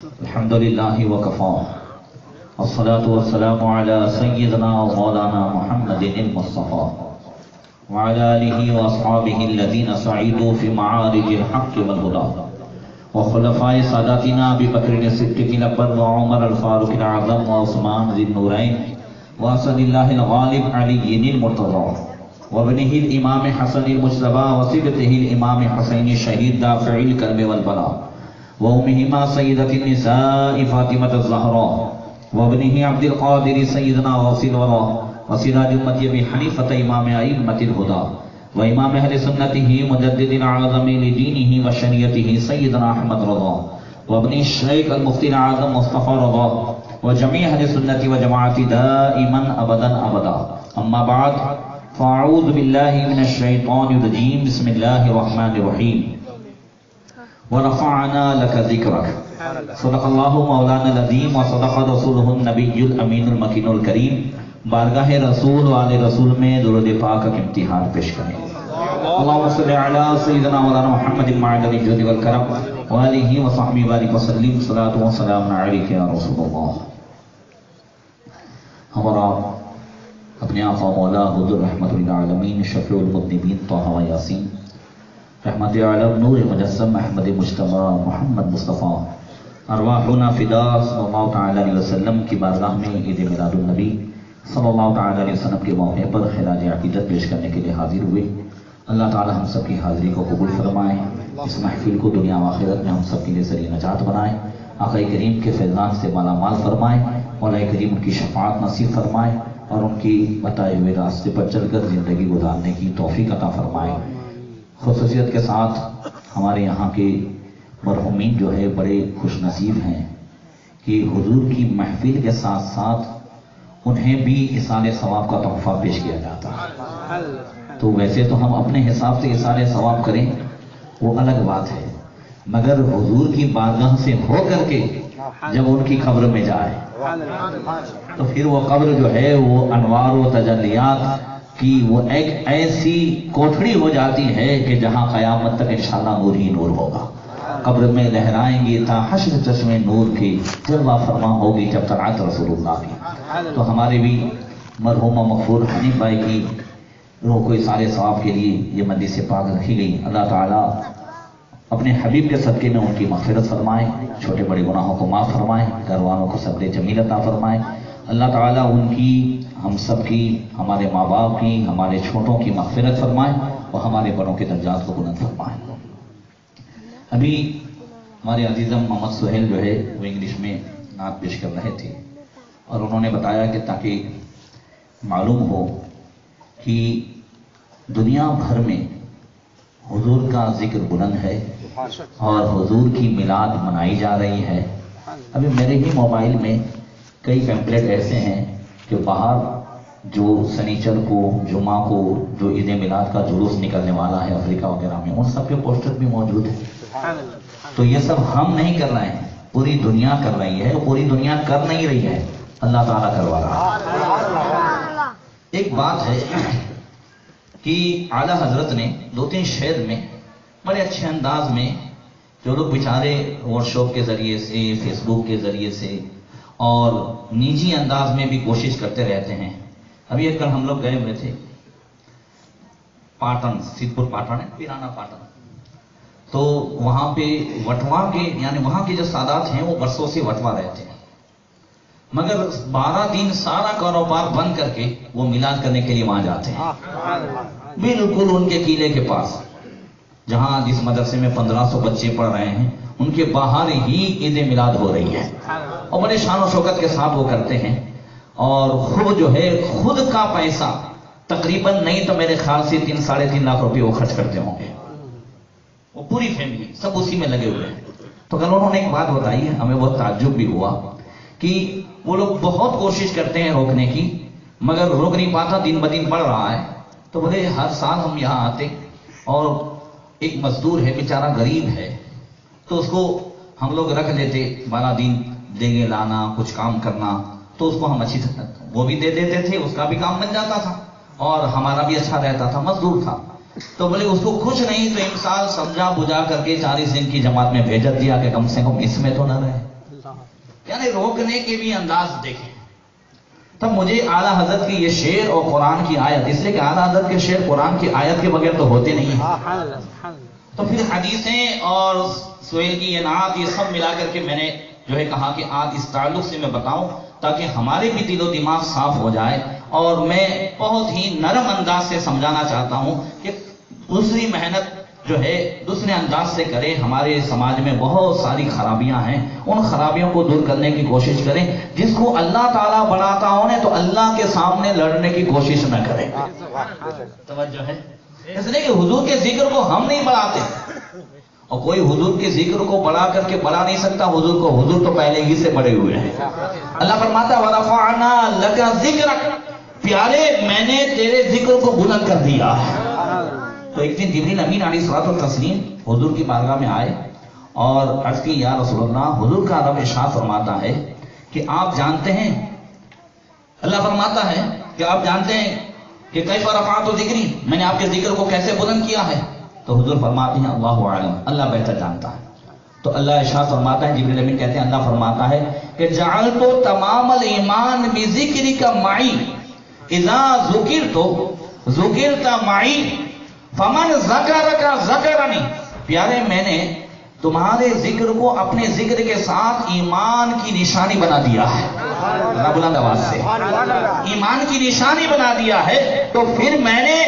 الحمد لله وكفى والصلاة والسلام على سيدنا ومولانا محمد المصطفى وعلى آله وأصحابه الذين سعيدوا في معارج الحق والهدى وخلفاء ساداتنا أبي بكر الصديق الأكبر وعمر الفاروق الأعظم وعثمان ذي النورين وأسد الله الغالب علي المرتضى وابنه الإمام حسن المجتبى وصبته الإمام حسين الشهيد دافع الكرب والبلاء وأمهما سيدة النساء فاطمة الزهراء وابنه عبد القادر سيدنا غوث الورى وسراج أمة أبي حنيفة إمام أئمة الهدى وإمام أهل سنته مجدد الأعظم لدينه وشريعته سيدنا أحمد رضا وابن الشيخ المفتي الأعظم مصطفى رضا وجميع أهل السنة وجماعة دائما أبدا أما بعد فأعوذ بالله من الشيطان الرجيم بسم الله الرحمن الرحيم ورفعنا لك ذکرک صدق اللہ مولانا العظیم وصدق رسولہ النبی الامین المکین الکریم. بارگاہ رسول والے رسول میں درود پاک کا امتحان پیش کریں. اللہم صلی علی سیدنا مولانا محمد معدن الجود والکرم وآلہ وصحبہ وآلہ وسلم صلاۃ و سلام علیک یا رسول اللہ. ہمارا اپنے آقا مولا حضور رحمت للعالمین شفیع المذنبین طہ و یاسین رحمت عالم نور مجسم احمد مجتبی محمد مصطفیٰ ارواحنا فدا صلی اللہ تعالی علیہ وسلم کی بارگاہ میں عید میلاد النبی صلی اللہ تعالی علیہ وسلم کے موقع پر خراج عقیدت پیش کرنے کے لیے حاضر ہوئے. اللہ تعالی ہم سب کی حاضری کو قبول فرمائے. اس محفل کو دنیا و آخرت میں ہم سب کے لیے ذریعہ نجات بنائے. آقا کریم کے فیضان سے مالا مال فرمائے. مولا کریم ان کی شفاعت نصیب فرمائے اور ان کی بتائے ہوئے راستے پر چل کر زندگی گزارنے کی توفیق عطا فرمائے. خصوصیت کے ساتھ ہمارے یہاں کے مرحومین جو ہے بڑے خوش نصیب ہیں کہ حضور کی محفل کے ساتھ ساتھ انہیں بھی اصال ثواب کا تحفہ پیش کیا جاتا ہے. تو ویسے تو ہم اپنے حساب سے اصال ثواب کریں وہ الگ بات ہے، مگر حضور کی بارگاہ سے ہو کر کے جب ان کی قبر میں جائے تو پھر وہ قبر جو ہے وہ انوار و تجلیات کہ وہ ایک ایسی کوٹھڑی ہو جاتی ہے کہ جہاں قیامت تک انشاءاللہ نور ہی نور ہوگا. قبر میں لہرائیں گے تا حشر چشمے نور کی جلوہ فرما ہوگی جب طلعت رسول اللہ کی. تو ہمارے بھی مرحوم مغفور حنیف بھائی کی روح کو اصال ثواب کے لیے یہ مجلس پاک رکھی گئی. اللہ تعالیٰ اپنے حبیب کے صدقے میں ان کی مغفرت فرمائے، چھوٹے بڑے گناہوں کو معاف فرمائے، گھر والوں کو صبر جمیل عطا فرمائے. اللہ تعالیٰ ان کی، ہم سب کی، ہمارے ماں باپ کی، ہمارے چھوٹوں کی مغفرت فرمائے اور ہمارے بڑوں کے درجات کو بلند فرمائے. ابھی ہمارے عزیزم محمد سہیل جو ہے وہ انگلش میں نعت پیش کر رہے تھے اور انہوں نے بتایا کہ تاکہ معلوم ہو کہ دنیا بھر میں حضور کا ذکر بلند ہے اور حضور کی میلاد منائی جا رہی ہے. ابھی میرے ہی موبائل میں کئی پیمپلیٹ ایسے ہیں کہ باہر جو سنیچر کو، جمعہ کو جو عید میلاد کا جلوس نکلنے والا ہے افریقہ وغیرہ میں، ان سب کے پوسٹر بھی موجود ہیں. تو یہ سب ہم نہیں کر رہے ہیں، پوری دنیا کر رہی ہے. پوری دنیا کر نہیں رہی ہے، اللہ تعالیٰ کروا رہا ہے. ایک بات ہے کہ اعلیٰ حضرت نے 2-3 شعر میں بڑے اچھے انداز میں، جو لوگ بیچارے واٹس ایپ کے ذریعے سے، فیس بک کے ذریعے سے اور نجی انداز میں بھی کوشش کرتے رہتے ہیں. ابھی ایک کل ہم لوگ گئے ہوئے تھے پاٹن، سیدپور پاٹن ہے، پیرانا پاٹن. تو وہاں پہ وٹوا کے، یعنی وہاں کے جو سادات ہیں وہ برسوں سے وٹوا رہتے ہیں، مگر 12 دن سارا کاروبار بند کر کے وہ میلاد کرنے کے لیے وہاں جاتے ہیں. بالکل ان کے قلعے کے پاس، جہاں جس مدرسے میں 1500 بچے پڑھ رہے ہیں، ان کے باہر ہی عید میلاد ہو رہی ہے اور بڑے شان و شوکت کے ساتھ وہ کرتے ہیں. اور خود جو ہے خود کا پیسہ تقریباً نہیں تو میرے خیال سے 3-3.5 لاکھ روپے وہ خرچ کرتے ہوں گے. وہ پوری فیملی سب اسی میں لگے ہوئے ہیں. تو کل انہوں نے ایک بات بتائی، ہمیں بہت تعجب بھی ہوا کہ وہ لوگ بہت کوشش کرتے ہیں روکنے کی مگر روک نہیں پاتا، دن بدن بڑھ رہا ہے. تو بولے ہر سال ہم یہاں آتے اور ایک مزدور ہے بیچارہ غریب ہے تو اس کو ہم لوگ رکھ لیتے، 12 دن دیں گے لانا کچھ کام کرنا، تو اس کو ہم اچھی طرح وہ بھی دے دیتے تھے، اس کا بھی کام بن جاتا تھا اور ہمارا بھی اچھا رہتا تھا، مزدور تھا. تو بولے اس کو کچھ نہیں تو ایک سال سمجھا بجھا کر کے 40 دن کی جماعت میں بھیج دیا کہ کم سے کم اس میں تو نہ رہے. یعنی روکنے کے بھی انداز دیکھیں. تب مجھے اعلیٰ حضرت کی یہ شعر اور قرآن کی آیت، اس لیے کہ اعلیٰ حضرت کے شعر قرآن کی آیت کے بغیر تو ہوتے نہیں ہیں، تو پھر حدیثیں اور سہیل کی یہ نعت یہ سب ملا کر کے میں نے جو ہے کہا کہ آج اس تعلق سے میں بتاؤں تاکہ ہمارے بھی دل و دماغ صاف ہو جائے. اور میں بہت ہی نرم انداز سے سمجھانا چاہتا ہوں کہ دوسری محنت جو ہے دوسرے انداز سے کریں. ہمارے سماج میں بہت ساری خرابیاں ہیں، ان خرابیوں کو دور کرنے کی کوشش کریں. جس کو اللہ تعالیٰ بڑھاتا ہو تو اللہ کے سامنے لڑنے کی کوشش نہ کریں. توجہ ہے، اس لیے کہ حضور کے ذکر کو ہم نہیں بڑھاتے، اور کوئی حضور کے ذکر کو بڑھا کر کے بڑھا نہیں سکتا حضور کو. حضور تو پہلے ہی سے بڑے ہوئے ہیں. اللہ فرماتا ہے وَرَفَعْنَا لَكَ ذِكْرَكَ، پیارے میں نے تیرے ذکر کو بلند کر دیا. تو ایک دن جبریل امین علیہ الصلوۃ والتسلیم حضور کی بارگاہ میں آئے اور عرض کی یا رسول اللہ. حضور کا رب ارشاد فرماتا ہے کہ آپ جانتے ہیں، اللہ فرماتا ہے کہ آپ جانتے ہیں کہ کیف رفعت ذکری، میں نے آپ کے ذکر کو کیسے بلند کیا ہے. تو حضور فرماتے ہیں اللہ اعلم، اللہ بہتر جانتا ہے. تو اللہ ارشاد فرماتا ہے، جبریل امین کہتے ہیں اللہ فرماتا ہے کہ جعلت تمام الایمان بذکرک معی اذا ذکرت معی فمن ذکرک ذکرنی. پیارے میں نے تمہارے ذکر کو اپنے ذکر کے ساتھ ایمان کی نشانی بنا دیا ہے. بلند آواز سے ایمان کی نشانی بنا دیا ہے. تو پھر میں نے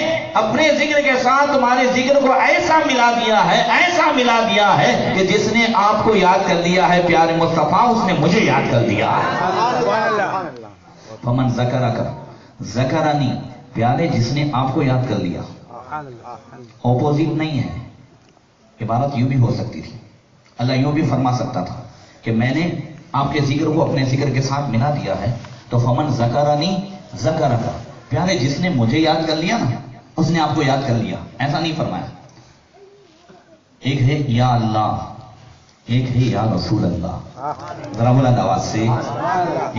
اپنے ذکر کے ساتھ تمہارے ذکر کو ایسا ملا دیا ہے کہ جس نے آپ کو یاد کر لیا ہے پیارے مصطفیٰ اس نے مجھے یاد کر دیا ہے. فمن ذکرک ذکرنی، پیارے جس نے آپ کو یاد کر لیا. اپوزٹ نہیں ہے، عبارت یوں بھی ہو سکتی تھی. اللہ یوں بھی فرما سکتا تھا کہ میں نے آپ کے ذکر کو اپنے ذکر کے ساتھ ملا دیا ہے. تو فمن ذکرنی ذکرک، پیارے جس نے مجھے یاد کر لیا نا اس نے آپ کو یاد کر لیا. ایسا نہیں فرمایا. ایک ہے یا اللہ، ایک ہے یا رسول اللہ. ذرا بلند آواز سے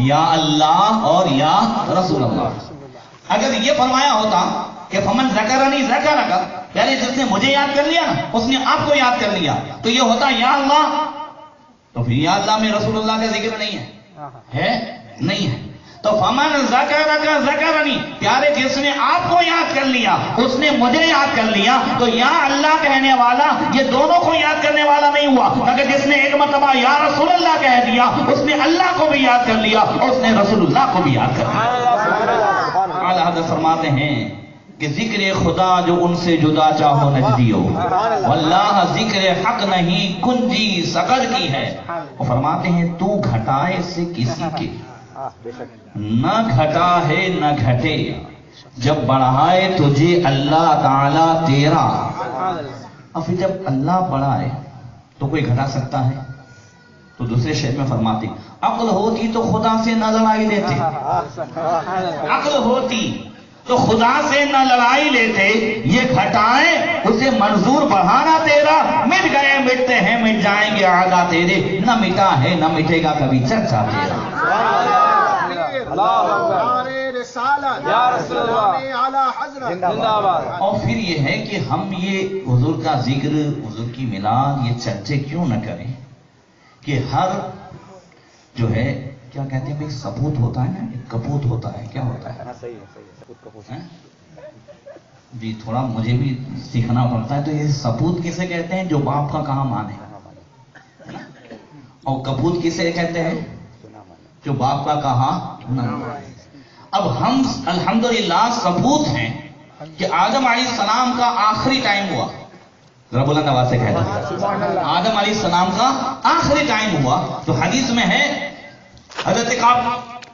یا اللہ اور یا رسول اللہ. اگر یہ فرمایا ہوتا کہ فمن ذکرنی ذکرک، یعنی جس نے مجھے یاد کر لیا نا اس نے آپ کو یاد کر لیا، تو یہ ہوتا یا اللہ. تو پھر یا اللہ میں رسول اللہ کا ذکر نہیں ہے نہیں ہے. تو فمن ذکرک ذکرنی، پیارے جس نے آپ کو یاد کر لیا اس نے مجھے یاد کر لیا. تو یا اللہ کہنے والا یہ دونوں کو یاد کرنے والا نہیں ہوا، مگر جس نے ایک مرتبہ یا رسول اللہ کہہ دیا اس نے اللہ کو بھی یاد کر لیا اور اس نے رسول اللہ کو بھی یاد کر لیا. اعلیٰ حضرت فرماتے ہیں کہ ذکر خدا جو ان سے جدا چاہو نجدیو، واللہ ذکر حق نہیں کنجی سقر کی ہے. وہ فرماتے ہیں تو گھٹائے سے کسی کے نہ گھٹا ہے نہ گھٹے، جب بڑھائے تجھے اللہ تعالی تیرا. اور پھر جب اللہ بڑھائے تو کوئی گھٹا سکتا ہے؟ تو دوسرے شعر میں فرماتے عقل ہوتی تو خدا سے نہ لڑائی لیتے، عقل ہوتی تو خدا سے نہ لڑائی لیتے. یہ گھٹائیں اسے منظور بڑھانا تیرا، مٹ گئے مٹتے ہیں مٹ جائیں گے آگا تیرے، نہ مٹا ہے نہ مٹے گا کبھی چرچا تیرا. اور پھر یہ ہے کہ ہم یہ حضور کا ذکر، حضور کی میلاد، یہ چرچے کیوں نہ کریں کہ ہر جو ہے کیا کہتے ہیں بھائی ثبوت ہوتا ہے نا، ایک کپوت ہوتا ہے. کیا ہوتا ہے جی تھوڑا مجھے بھی سیکھنا پڑتا ہے. تو یہ ثبوت کسے کہتے ہیں؟ جو باپ کا کہا مانے. اور کپوت کسے کہتے ہیں؟ جو باپ کا کہا نہ مانے. اب ہم الحمدللہ ثبوت ہیں کہ آدم علیہ السلام کا آخری ٹائم ہوا. ذرا بلند آواز سے کہتے ہیں آدم علیہ السلام کا آخری ٹائم ہوا. تو حدیث میں ہے حضرت کعب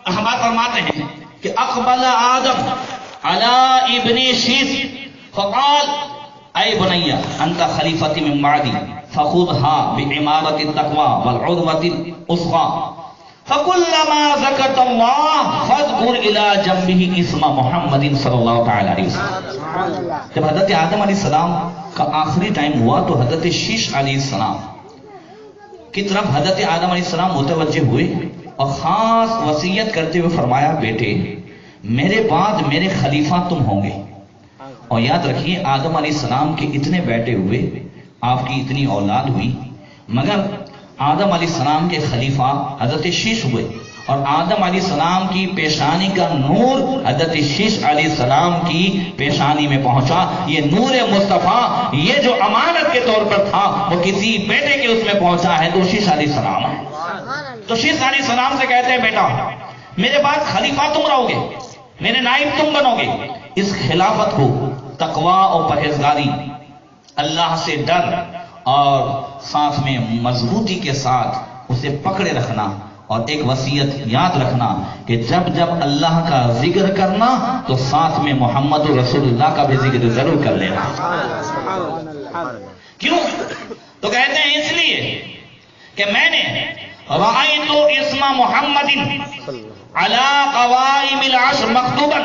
احباب فرماتے ہیں کہ اقبل آدم علی ابن شیث فقال اے بنی انت خلیفتی من بعدی فخذها بعمارة التقوى والعروة الوثقى فكلما ذكرت الله فاذكر الى جنبه اسم محمد صلی اللہ تعالی علیہ وسلم. جب حضرت آدم علیہ السلام کا آخری ٹائم ہوا تو حضرت شیش علیہ السلام کی طرف حضرت آدم علیہ السلام متوجہ ہوئے اور خاص وصیت کرتے ہوئے فرمایا بیٹے میرے بعد میرے خلیفہ تم ہوں گے. اور یاد رکھیے آدم علیہ السلام کے اتنے بیٹے ہوئے، آپ کی اتنی اولاد ہوئی، مگر آدم علیہ السلام کے خلیفہ حضرت شیش ہوئے اور آدم علیہ السلام کی پیشانی کا نور حضرت شیش علیہ السلام کی پیشانی میں پہنچا. یہ نور مصطفیٰ یہ جو امانت کے طور پر تھا وہ کسی بیٹے کے اس میں پہنچا ہے تو شیش علیہ السلام ہے. تو شیش علیہ السلام سے کہتے ہیں بیٹا میرے بعد خلیفہ تم رہو گے, میرے نائب تم بنو گے. اس خلافت کو تقویٰ اور پرہیزگاری, اللہ سے ڈر اور ساتھ میں مضبوطی کے ساتھ اسے پکڑے رکھنا, اور ایک وصیت یاد رکھنا کہ جب جب اللہ کا ذکر کرنا تو ساتھ میں محمد رسول اللہ کا بھی ذکر ضرور کر لینا. کیوں؟ تو کہتے ہیں اس لیے کہ میں نے رأیت اسم محمد علی قوائم العشر مکتوبا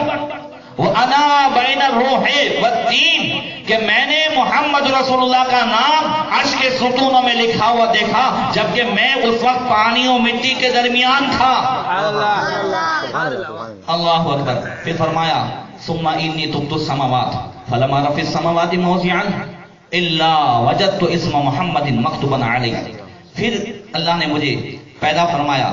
وَأَنَا بَيْنَ الرُّوحِ وَالدِّينِ کہ میں نے محمد رسول اللہ کا نام عرش کے ستونوں میں لکھا ہوا دیکھا جبکہ میں اس وقت پانی اور مٹی کے درمیان تھا. اللہ اکبر. پھر فرمایا ثم انی تبت السماوات فلما رفع السماوات موضعا الا وجدت اسم محمد مکتوبا علیہ. پھر اللہ نے مجھے پیدا فرمایا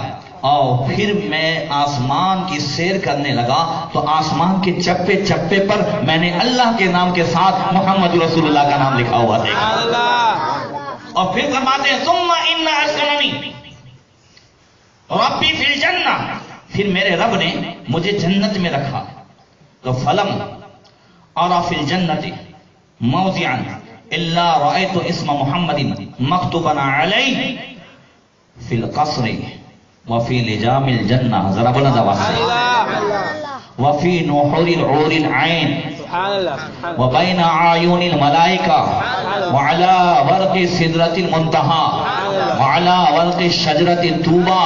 اور پھر میں آسمان کی سیر کرنے لگا تو آسمان کے چپے چپے پر میں نے اللہ کے نام کے ساتھ محمد رسول اللہ کا نام لکھا ہوا دیکھا. اور پھر فرماتے ہیں ثم ان اسکننی ربی فی الجنہ پھر میرے رب نے مجھے جنت میں رکھا. تو فلم اور فی الجنت موضعا الا رأیت اسم محمد مکتوبا علیہ فی القصر وفی لجام الجنہ. ذرا بلند آواز سے وفی نحور العور العین وبین اعین الملائکہ وعلی ورق سدرۃ المنتہی وعلی ورق شجرۃ الطوبہ.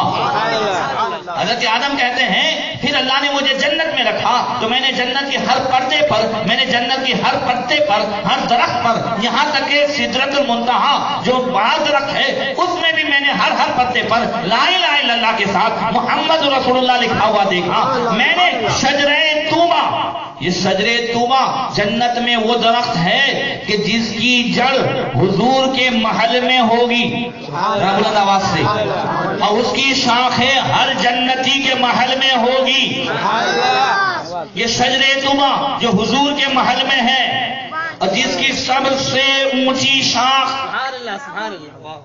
حضرت آدم کہتے ہیں پھر اللہ نے مجھے جنت میں رکھا تو میں نے جنت کی ہر پردے پر, میں نے جنت کی ہر پتے پر, ہر درخت پر, یہاں تک کہ سدرۃ المنتہی جو بڑا درخت ہے اس میں بھی میں نے ہر پتے پر لا الہ الا اللہ کے ساتھ محمد رسول اللہ لکھا ہوا دیکھا. میں نے شجرہ طوبہ, یہ شجرہ طوبہ جنت میں وہ درخت ہے کہ جس کی جڑ حضور کے محل میں ہوگی, بلند آواز سے, اور اس کی شاخیں ہر جنتی کے محل میں ہوگی. یہ شجرہ طوبہ جو حضور کے محل میں ہے اور جس کی سب سے اونچی شاخ,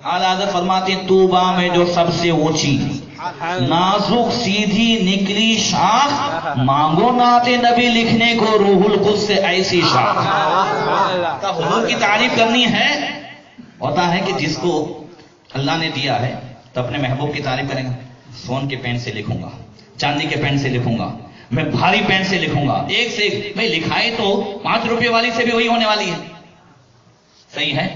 حضرت فرماتے ہیں طوبہ میں جو سب سے اونچی نازک سیدھی نکلی شاخ, مانگو نعت نبی لکھنے کو روح القدس سے ایسی شاخ. حضور کی تعریف کرنی ہے, ہوتا ہے کہ جس کو اللہ نے دیا ہے تو اپنے محبوب کی تعریف کریں گا. سون کے پین سے لکھوں گا, چاندی کے پین سے لکھوں گا, میں بھاری پین سے لکھوں گا, ایک سے ایک. بھائی لکھائی تو 5 روپے والی سے بھی وہی ہونے والی ہے, صحیح ہے.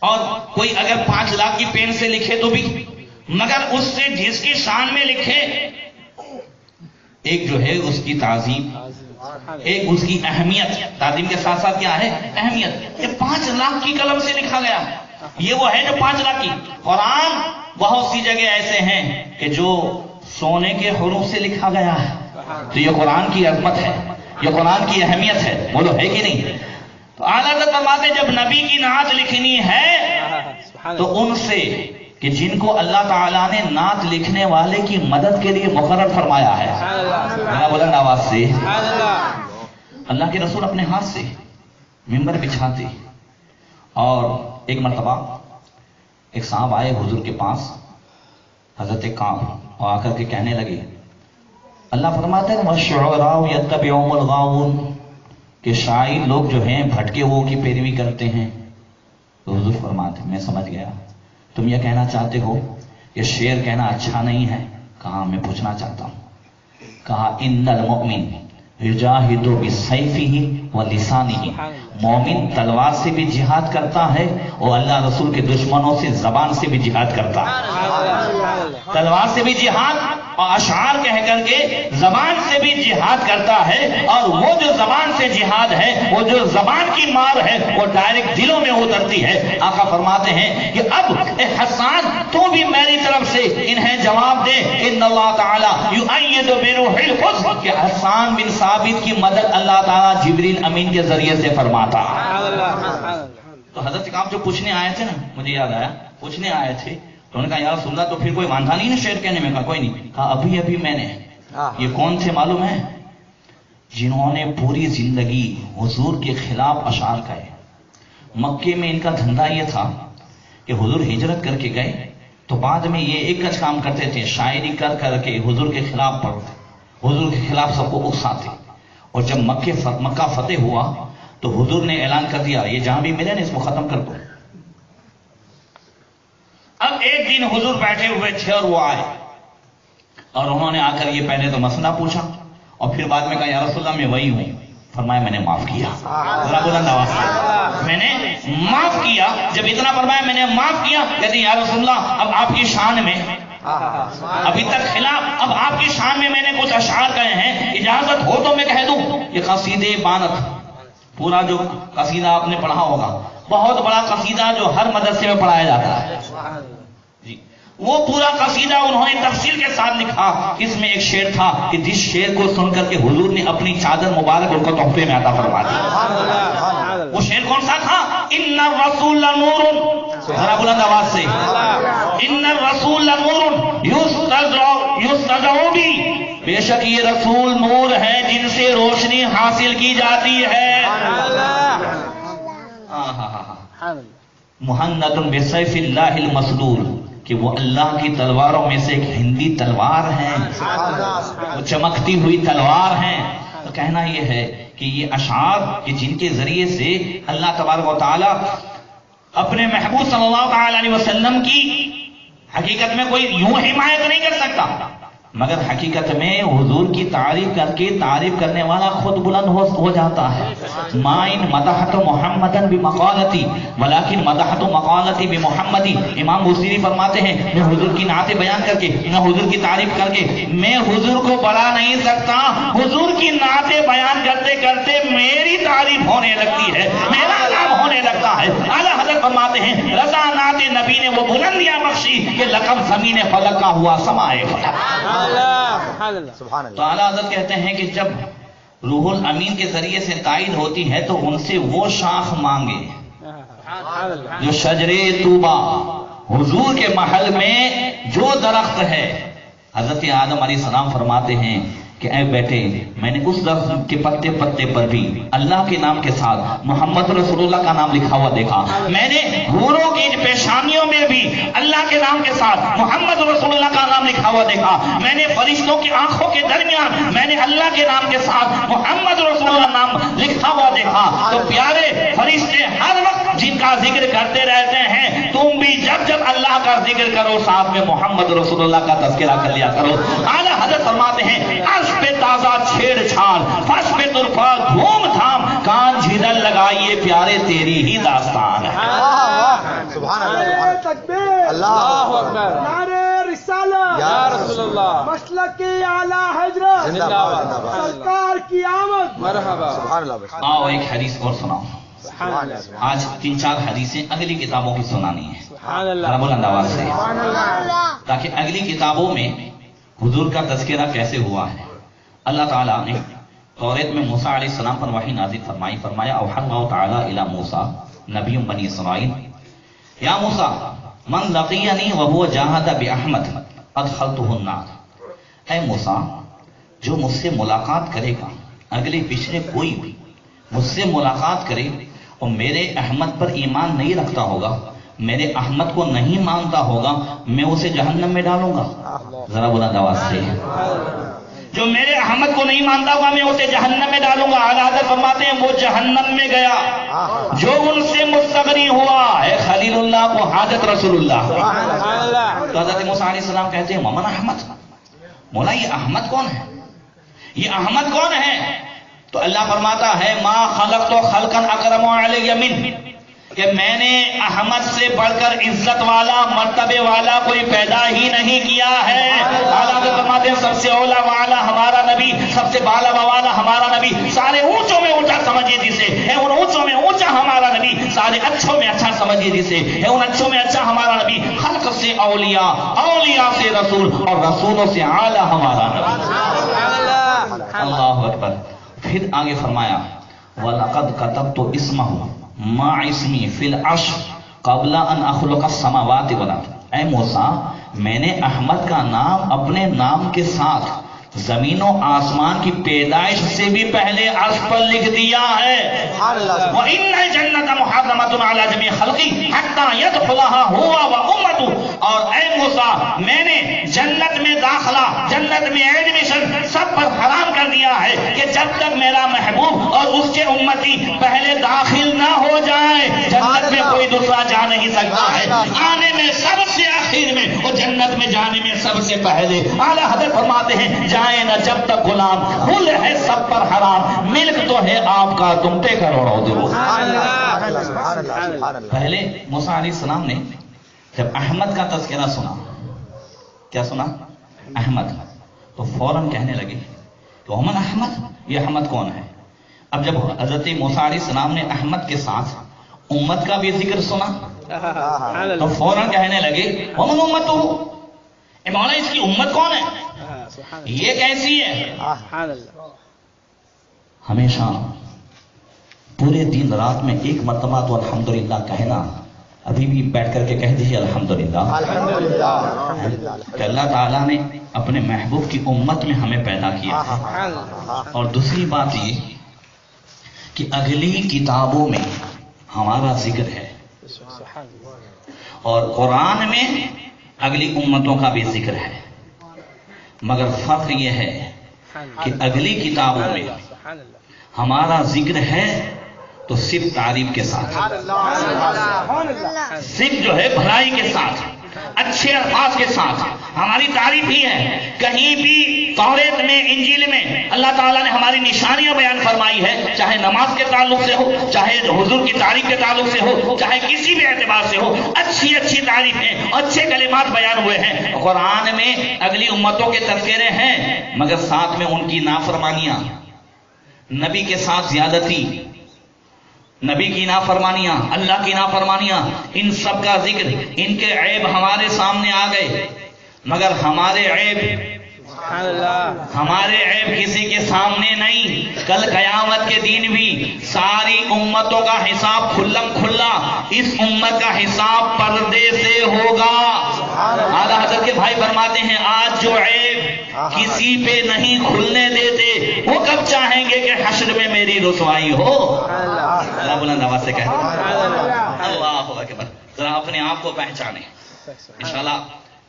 اور کوئی اگر 5 لاکھ کی پین سے لکھے تو بھی, مگر اس سے جس کی شان میں لکھے, ایک جو ہے اس کی تعظیم, ایک اس کی اہمیت. تعظیم کے ساتھ ساتھ کیا ہے؟ اہمیت. یہ 5 لاکھ کی قلم سے لکھا گیا, یہ وہ ہے جو 5 لاکھ کی. قرآن بہت سی جگہ ایسے ہیں کہ جو سونے کے حروف سے لکھا گیا ہے. تو یہ قرآن کی عظمت ہے, یہ قرآن کی اہمیت ہے, بولو ہے کہ نہیں؟ تو اعلیٰ حضرت فرماتے ہیں جب نبی کی نعت لکھنی ہے تو ان سے کہ جن کو اللہ تعالیٰ نے نعت لکھنے والے کی مدد کے لیے مقرر فرمایا ہے, بلند آواز سے, اللہ کے رسول اپنے ہاتھ سے ممبر بچھاتے. اور ایک مرتبہ ایک صاحب آئے حضور کے پاس, حضرت کعب, اور آ کر کے کہنے لگے, اللہ فرماتے ہیں وَالشُّعَرَاءُ يَتَّبِعُهُمُ الْغَاوُونَ کہ شاعر لوگ جو ہیں بھٹکے وہ کی پیروی کرتے ہیں. تو حضور فرماتے ہیں میں سمجھ گیا, تم یہ کہنا چاہتے ہو کہ شعر کہنا اچھا نہیں ہے. کہا میں پوچھنا چاہتا ہوں. کہا ان المؤمن یجاہد بسیفہ ولسانہ, مومن تلوار سے بھی جہاد کرتا ہے اور اللہ رسول کے دشمنوں سے زبان سے بھی جہاد کرتا ہے. تلوار سے بھی جہاد اور اشعار کہہ کر کے زبان سے بھی جہاد کرتا ہے, اور وہ جو زبان سے جہاد ہے, وہ جو زبان کی مار ہے, وہ ڈائریکٹ دلوں میں اترتی ہے. آقا فرماتے ہیں کہ اب اے حسان تو بھی میری طرف سے انہیں جواب دے, ان اللہ تعالی یؤید بروح القدس کہ حسان بن ثابت کی مدد اللہ تعالیٰ جبریل امین کے ذریعے سے فرماتا. تو حضرت کعب جو پوچھنے آئے تھے نا, مجھے یاد آیا, پوچھنے آئے تھے تو انہوں نے کہا یا رسول اللہ تو پھر کوئی واندھا نہیں نا شعر کہنے میں؟ کہا کوئی نہیں. کہا ابھی ابھی میں نے. یہ کون تھے معلوم ہے؟ جنہوں نے پوری زندگی حضور کے خلاف اشعار کہے. مکے میں ان کا دھندا یہ تھا کہ حضور ہجرت کر کے گئے تو بعد میں یہ ایک کام کرتے تھے، شاعری کر کر کے حضور کے خلاف پڑھتے، حضور کے خلاف سب کو اکساتے. اور جب مکہ فتح ہوا تو حضور نے اعلان کر دیا یہ جہاں بھی ملے نا اس کو ختم کر دو. اب ایک دن حضور بیٹھے ہوئے تھے اور وہ آئے اور انہوں نے آ کر یہ پہلے تو مسئلہ پوچھا اور پھر بعد میں کہا یا رسول اللہ میں وہی ہوں. فرمایا میں نے معاف کیا. ذرا بلند آواز سے میں نے معاف کیا. جب اتنا فرمایا میں نے معاف کیا، کہتے ہیں یا رسول اللہ اب آپ کی شان میں ابھی تک خلاف، اب آپ کی شان میں نے کچھ اشعار کہے ہیں، اجازت ہو تو میں کہہ دوں. یہ قصیدے بانت، پورا جو قصیدہ آپ نے پڑھا ہوگا، بہت بڑا قصیدہ جو ہر مدرسے میں پڑھایا جاتا ہے جی، وہ پورا قصیدہ انہوں نے تفصیل کے ساتھ لکھا. اس میں ایک شعر تھا کہ جس شعر کو سن کر کے حضور نے اپنی چادر مبارک ان کو تحفے میں عطا فرما دی. وہ شعر کون سا تھا؟ ان الرسول نور، ذرا بلند آواز سے، ان الرسول نور یستضع بی، بے شک یہ رسول نور ہے جن سے روشنی حاصل کی جاتی ہے. محنت بسیف اللہ المسلول، کہ وہ اللہ کی تلواروں میں سے ایک ہندی تلوار ہے، وہ چمکتی ہوئی تلوار ہے. تو کہنا یہ ہے کہ یہ اشعار کہ جن کے ذریعے سے اللہ تبارک و تعالی اپنے محبوب صلی اللہ علیہ وسلم کی حقیقت میں کوئی یوں حمایت نہیں کر سکتا، مگر حقیقت میں حضور کی تعریف کر کے تعریف کرنے والا خود بلند ہو جاتا ہے. مائن مدحت محمدن بمقالتی ولیکن مدحت مقالتی بمحمدی. امام بوصیری فرماتے ہیں میں حضور کی نعتیں بیان کر کے، میں حضور کی تعریف کر کے میں حضور کو بڑھا نہیں سکتا. حضور کی نعتیں بیان کرتے کرتے میری تعریف ہونے لگتی ہے، میرا نام ہونے لگتا ہے. اعلیٰ حضرت فرماتے ہیں رضا نعت نبی نے وہ بلندیاں بخشی کہ لقب زمین فلک کا ہوا سمائے فلک. تو اعلیٰ حضرت کہتے ہیں کہ جب روح الامین کے ذریعے سے تائید ہوتی ہے تو ان سے وہ شاخ مانگے جو شجر طوبہ، حضور کے محل میں جو درخت ہے. حضرت آدم علیہ السلام فرماتے ہیں کہ اے بیٹے میں نے اس درخت کے پتے پتے پر بھی اللہ کے نام کے ساتھ محمد رسول اللہ کا نام لکھا ہوا دیکھا. میں نے حوروں کی پیشانیوں میں بھی اللہ کے نام کے ساتھ محمد رسول اللہ کا نام لکھا ہوا دیکھا. میں نے فرشتوں کی آنکھوں کے درمیان میں نے اللہ کے نام کے ساتھ محمد رسول اللہ نام لکھا ہوا دیکھا. تو پیارے فرشتے ہر وقت جن کا ذکر کرتے رہتے ہیں، تم بھی جب جب اللہ کا ذکر کرو ساتھ میں محمد رسول اللہ کا تذکرہ کر لیا کرو. اعلیٰ حضرت فرماتے ہیں پہ تازہ چھیڑ چھاڑ، فرش پہ طرفہ دھوم دھام، کان جھیدل لگائیے پیارے تیری ہی داستان ہے. سبحان اللہ، تکبیر، اللہ اکبر، نعرہ رسالت یا رسول اللہ، مسلک اعلی حضرت زندہ باد، سرکار کی آمد مرحبا. سبحان اللہ. آؤ ایک حدیث اور سناؤ. آج 3-4 حدیثیں اگلی کتابوں کی سنانی ہے. سبحان اللہ، بلند آواز سے، تاکہ اگلی کتابوں میں حضور کا تذکرہ کیسے ہوا ہے. اللہ تعالیٰ نے توریت میں موسیٰ علیہ السلام پر وحی نازل فرمائی. فرمایا اوحی اللہ تعالیٰ الی موسیٰ نبی بنی اسرائیل یا موسیٰ من لقینی وہو جاہد باحمد ادخلتہ النار. اے موسیٰ جو مجھ سے ملاقات کرے گا، اگلے پچھلے کوئی بھی مجھ سے ملاقات کرے اور میرے احمد پر ایمان نہیں رکھتا ہوگا، میرے احمد کو نہیں مانتا ہوگا، میں اسے جہنم میں ڈالوں گا. ذرا بلند آواز سے، جو میرے احمد کو نہیں مانتا ہوگا میں اسے جہنم میں ڈالوں گا. اعلیٰ حضرت فرماتے ہیں وہ جہنم میں گیا جو ان سے مستغنی ہوا ہے خلیل اللہ کو حاجت رسول اللہ. تو حضرت موسیٰ علیہ السلام کہتے ہیں ممن احمد، مولا یہ احمد کون ہے، یہ احمد کون ہے؟ تو اللہ فرماتا ہے ما خلقت خلقا اکرم علی من، کہ میں نے احمد سے بڑھ کر عزت والا مرتبے والا کوئی پیدا ہی نہیں کیا ہے. اعلیٰ فرماتے ہیں سب سے اولا والا ہمارا نبی، سب سے بالا والا ہمارا نبی، سارے اونچوں میں اونچا سمجھیے جسے ہے ان اونچوں میں اونچا ہمارا نبی، سارے اچھوں میں اچھا سمجھیے جسے ہے ان اچھوں میں اچھا ہمارا نبی. خلق سے اولیاء، اولیاء سے رسول اور رسولوں سے اعلیٰ ہمارا نبی. اللہ اکبر. پھر آگے فرمایا وَلَقَدْ كَتَبْتُ اسْمَهُ مَا اسْمِي فِي الْعَرْشِ قَبْلَ أَنْ أَخْلُقَ السَّمَاوَاتِ وَالْأَرْضَ. اے موسیٰ میں نے احمد کا نام اپنے نام کے ساتھ زمین و آسمان کی پیدائش سے بھی پہلے عرش پر لکھ دیا ہے. وَإِنَّ الْجَنَّةَ مُحَرَّمَةٌ عَلَى جَمِيعِ الْخَلْقِ حَتَّى يَدْخُلَهَا هُوَ وَأُمَّتُهُ. اور اے موسیٰ میں نے جنت میں داخلہ، جنت میں ایڈمیشن سب پر حرام کر دیا ہے کہ جب تک میرا محبوب اور اس کے امتی پہلے داخل نہ ہو جائے جنت میں کوئی دوسرا جا نہیں سکتا ہے. آنے میں سب سے آخر میں اور جنت میں جانے میں سب سے پہلے. اعلیٰ حضرت فرماتے ہیں جائیں نہ جب تک غلام، خل ہے سب پر حرام، ملک تو ہے آپ کا تم پہ کروڑوں دو. پہلے موسیٰ علیہ السلام نے جب احمد کا تذکرہ سنا، کیا سنا؟ احمد، تو فوراً کہنے لگے کہ ومن احمد، یہ احمد کون ہے؟ اب جب حضرت موسیٰ علیہ السلام نے احمد کے ساتھ امت کا بھی ذکر سنا تو فوراً کہنے لگے ومن امتہ، اے مولا اس کی امت کون ہے؟ یہ کیسی ہے؟ ہمیشہ پورے دن رات میں ایک مرتبہ تو الحمدللہ کہنا. ابھی بھی بیٹھ کر کے کہہ دیجیے الحمدللہ کہ اللہ تعالیٰ نے اپنے محبوب کی امت میں ہمیں پیدا کیا. اور دوسری بات یہ کہ اگلی کتابوں میں ہمارا ذکر ہے اور قرآن میں اگلی امتوں کا بھی ذکر ہے، مگر فرق یہ ہے کہ اگلی کتابوں میں ہمارا ذکر ہے تو صرف تعریف کے ساتھ، صرف جو ہے بھلائی کے ساتھ، اچھے الفاظ کے ساتھ ہماری تعریف ہی ہے. کہیں بھی توریت میں، انجیل میں اللہ تعالیٰ نے ہماری نشانیاں بیان فرمائی ہے، چاہے نماز کے تعلق سے ہو، چاہے حضور کی تعریف کے تعلق سے ہو، چاہے کسی بھی اعتبار سے ہو، اچھی اچھی تعریفیں، اچھے کلمات بیان ہوئے ہیں. قرآن میں اگلی امتوں کے تذکرے ہیں مگر ساتھ میں ان کی نافرمانیاں، نبی کے ساتھ زیادتی، نبی کی نافرمانیاں، اللہ کی نافرمانیاں، ان سب کا ذکر. ان کے عیب ہمارے سامنے آ گئے مگر ہمارے عیب کسی کے سامنے نہیں. کل قیامت کے دن بھی ساری امتوں کا حساب کھلم کھلا، اس امت کا حساب پردے سے ہوگا. اعلیٰ حضرت کے بھائی فرماتے ہیں آج جو عیب کسی پہ نہیں کھلنے دیتے وہ کب چاہیں گے کہ حشر میں میری رسوائی ہو. اللہ بلند آواز سے کہتے ہیں اللہ اکبر. ذرا اپنے آپ کو پہچانے. انشاءاللہ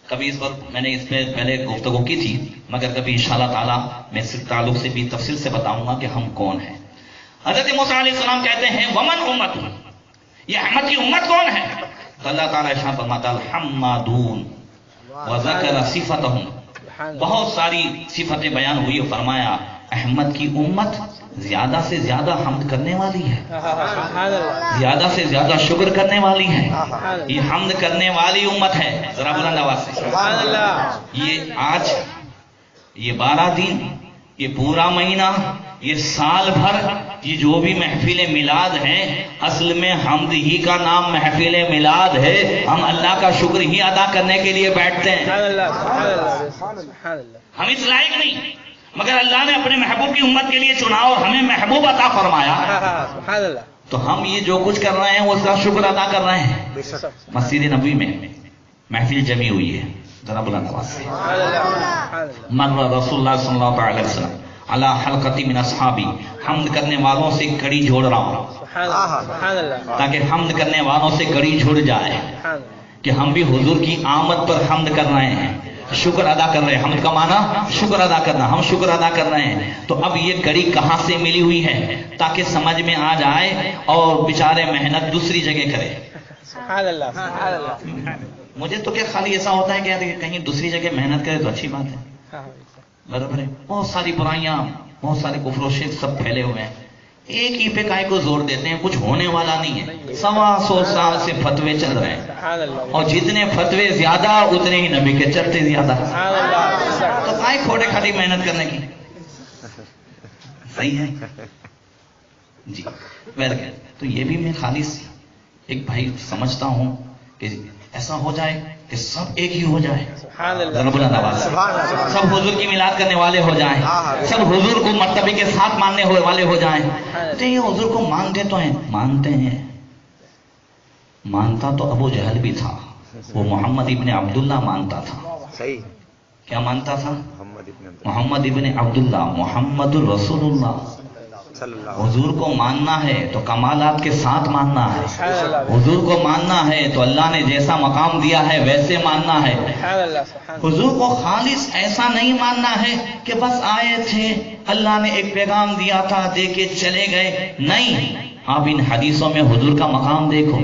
کبھی اس وقت میں نے اس میں پہلے گفتگو کی تھی مگر کبھی انشاءاللہ تعالیٰ میں اس تعلق سے بھی تفصیل سے بتاؤں گا کہ ہم کون ہیں. حضرت موسیٰ علیہ السلام کہتے ہیں ومن امت، یہ احمد کی امت کون ہے؟ تو اللہ تعالیٰ ارشاد فرماتا الحمدون وذکر صفتہم. بہت ساری صفتیں بیان ہوئی اور فرمایا احمد کی امت زیادہ سے زیادہ حمد کرنے والی ہے، زیادہ سے زیادہ شکر کرنے والی ہے. یہ حمد کرنے والی امت ہے. ذرا بلند آواز سے یہ آج یہ 12 دن، یہ پورا مہینہ، یہ سال بھر، یہ جو بھی محفل میلاد ہیں اصل میں حمد ہی کا نام محفل میلاد ہے. ہم اللہ کا شکر ہی ادا کرنے کے لیے بیٹھتے ہیں. ہم اس لائق نہیں مگر اللہ نے اپنے محبوب کی امت کے لیے چنا اور ہمیں محبوب عطا فرمایا تو ہم یہ جو کچھ کر رہے ہیں وہ اس کا شکر ادا کر رہے ہیں. مسجد نبوی میں محفل جمی ہوئی ہے. ذرا بلند آواز سے مر رسول اللہ صلی اللہ علیہ وسلم علی حلقتی من اصحابی. حمد کرنے والوں سے کڑی جوڑ رہا ہوں تاکہ حمد کرنے والوں سے کڑی جڑ جائے کہ ہم بھی حضور کی آمد پر حمد کر رہے ہیں، شکر ادا کر رہے ہیں. حمد کا معنی شکر ادا کرنا، ہم شکر ادا کر رہے ہیں. تو اب یہ کڑی کہاں سے ملی ہوئی ہے تاکہ سمجھ میں آ جائے اور بیچارے محنت دوسری جگہ کرے. مجھے تو کیا خالی ایسا ہوتا ہے کہ کہیں دوسری جگہ محنت کرے تو اچھی بات ہے، برابر ہے. بہت ساری برائیاں، بہت سارے کفر و شرک سب پھیلے ہوئے ہیں. ایک ہی پہ کائے کو زور دیتے ہیں، کچھ ہونے والا نہیں ہے. 125 سال سے فتوے چل رہے ہیں اور جتنے فتوے زیادہ اتنے ہی نبی کے چرتے زیادہ. تو کائے کھوٹے کھالی محنت کرنے کی. صحیح ہے جی. تو یہ بھی میں خالی ایک بھائی سمجھتا ہوں کہ ایسا ہو جائے کہ سب ایک ہی ہو جائے. سب حضور کی میلاد کرنے والے ہو جائیں، سب حضور کو مرتبے کے ساتھ ماننے والے ہو جائیں. تو یہ حضور کو مانتے تو ہیں، مانتے ہیں. مانتا تو ابو جہل بھی تھا وہ محمد ابن عبداللہ مانتا تھا. صحیح. کیا مانتا تھا؟ محمد ابن عبداللہ. محمد الرسول اللہ. حضور کو ماننا ہے تو کمالات کے ساتھ ماننا ہے. حضور کو ماننا ہے تو اللہ نے جیسا مقام دیا ہے ویسے ماننا ہے. حضور کو خالص ایسا نہیں ماننا ہے کہ بس آئے تھے اللہ نے ایک پیغام دیا تھا دے کے چلے گئے. نہیں، آپ ان حدیثوں میں حضور کا مقام دیکھو.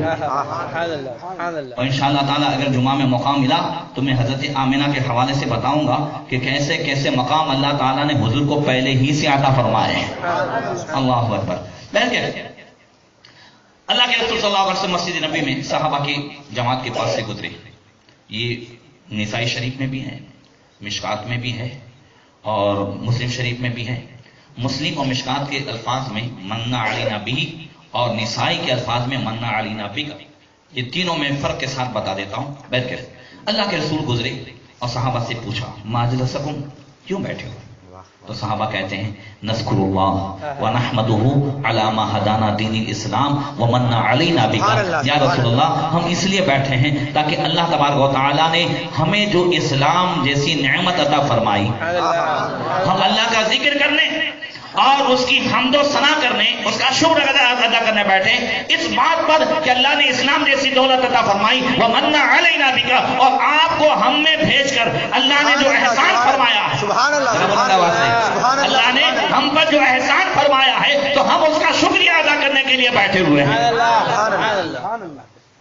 اور انشاءاللہ تعالیٰ اگر جمعہ میں موقع ملا تو میں حضرت آمنہ کے حوالے سے بتاؤں گا کہ کیسے کیسے مقام اللہ تعالیٰ نے حضور کو پہلے ہی سے عطا فرمائے ہیں. اللہ اکبر. اللہ کے رسول صلی اللہ علیہ وسلم مسجد نبی میں صحابہ کی جماعت کے پاس سے گزرے. یہ نسائی شریف میں بھی ہے، مشکات میں بھی ہے اور مسلم شریف میں بھی ہے. مسلم اور مشکات کے الفاظ میں منّا علینا بھی اور نسائی کے الفاظ میں منّا علینا بھی کا، یہ تینوں میں فرق کے ساتھ بتا دیتا ہوں. بیٹھ کر اللہ کے رسول گزرے اور صحابہ سے پوچھا ما اجلسکم، کیوں بیٹھے ہو؟ تو صحابہ کہتے ہیں نذکر اللہ ونحمدہ علی ما ہدانا دین الاسلام ومن علینا بک. یا رسول اللہ ہم اس لیے بیٹھے ہیں تاکہ اللہ تبارک و تعالیٰ نے ہمیں جو اسلام جیسی نعمت عطا فرمائی، ہم اللہ کا ذکر کرنے اور اس کی حمد و ثنا کرنے، اس کا شکر ادا کرنے بیٹھے اس بات پر کہ اللہ نے اسلام جیسی دولت عطا فرمائی ومن علینا بک، اور آپ کو ہم میں بھیج کر اللہ نے جو احسان فرمایا ہے، سبحان اللہ، اللہ نے ہم پر جو احسان فرمایا ہے تو ہم اس کا شکریہ ادا کرنے کے لیے بیٹھے ہوئے ہیں.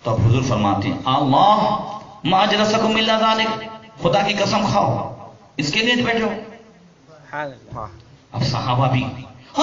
تو حضور فرماتے ہیں اللہ ما اجلسکم الا ذلک، خدا کی قسم کھاؤ اس کے لیے بیٹھے ہو. اب صحابہ بھی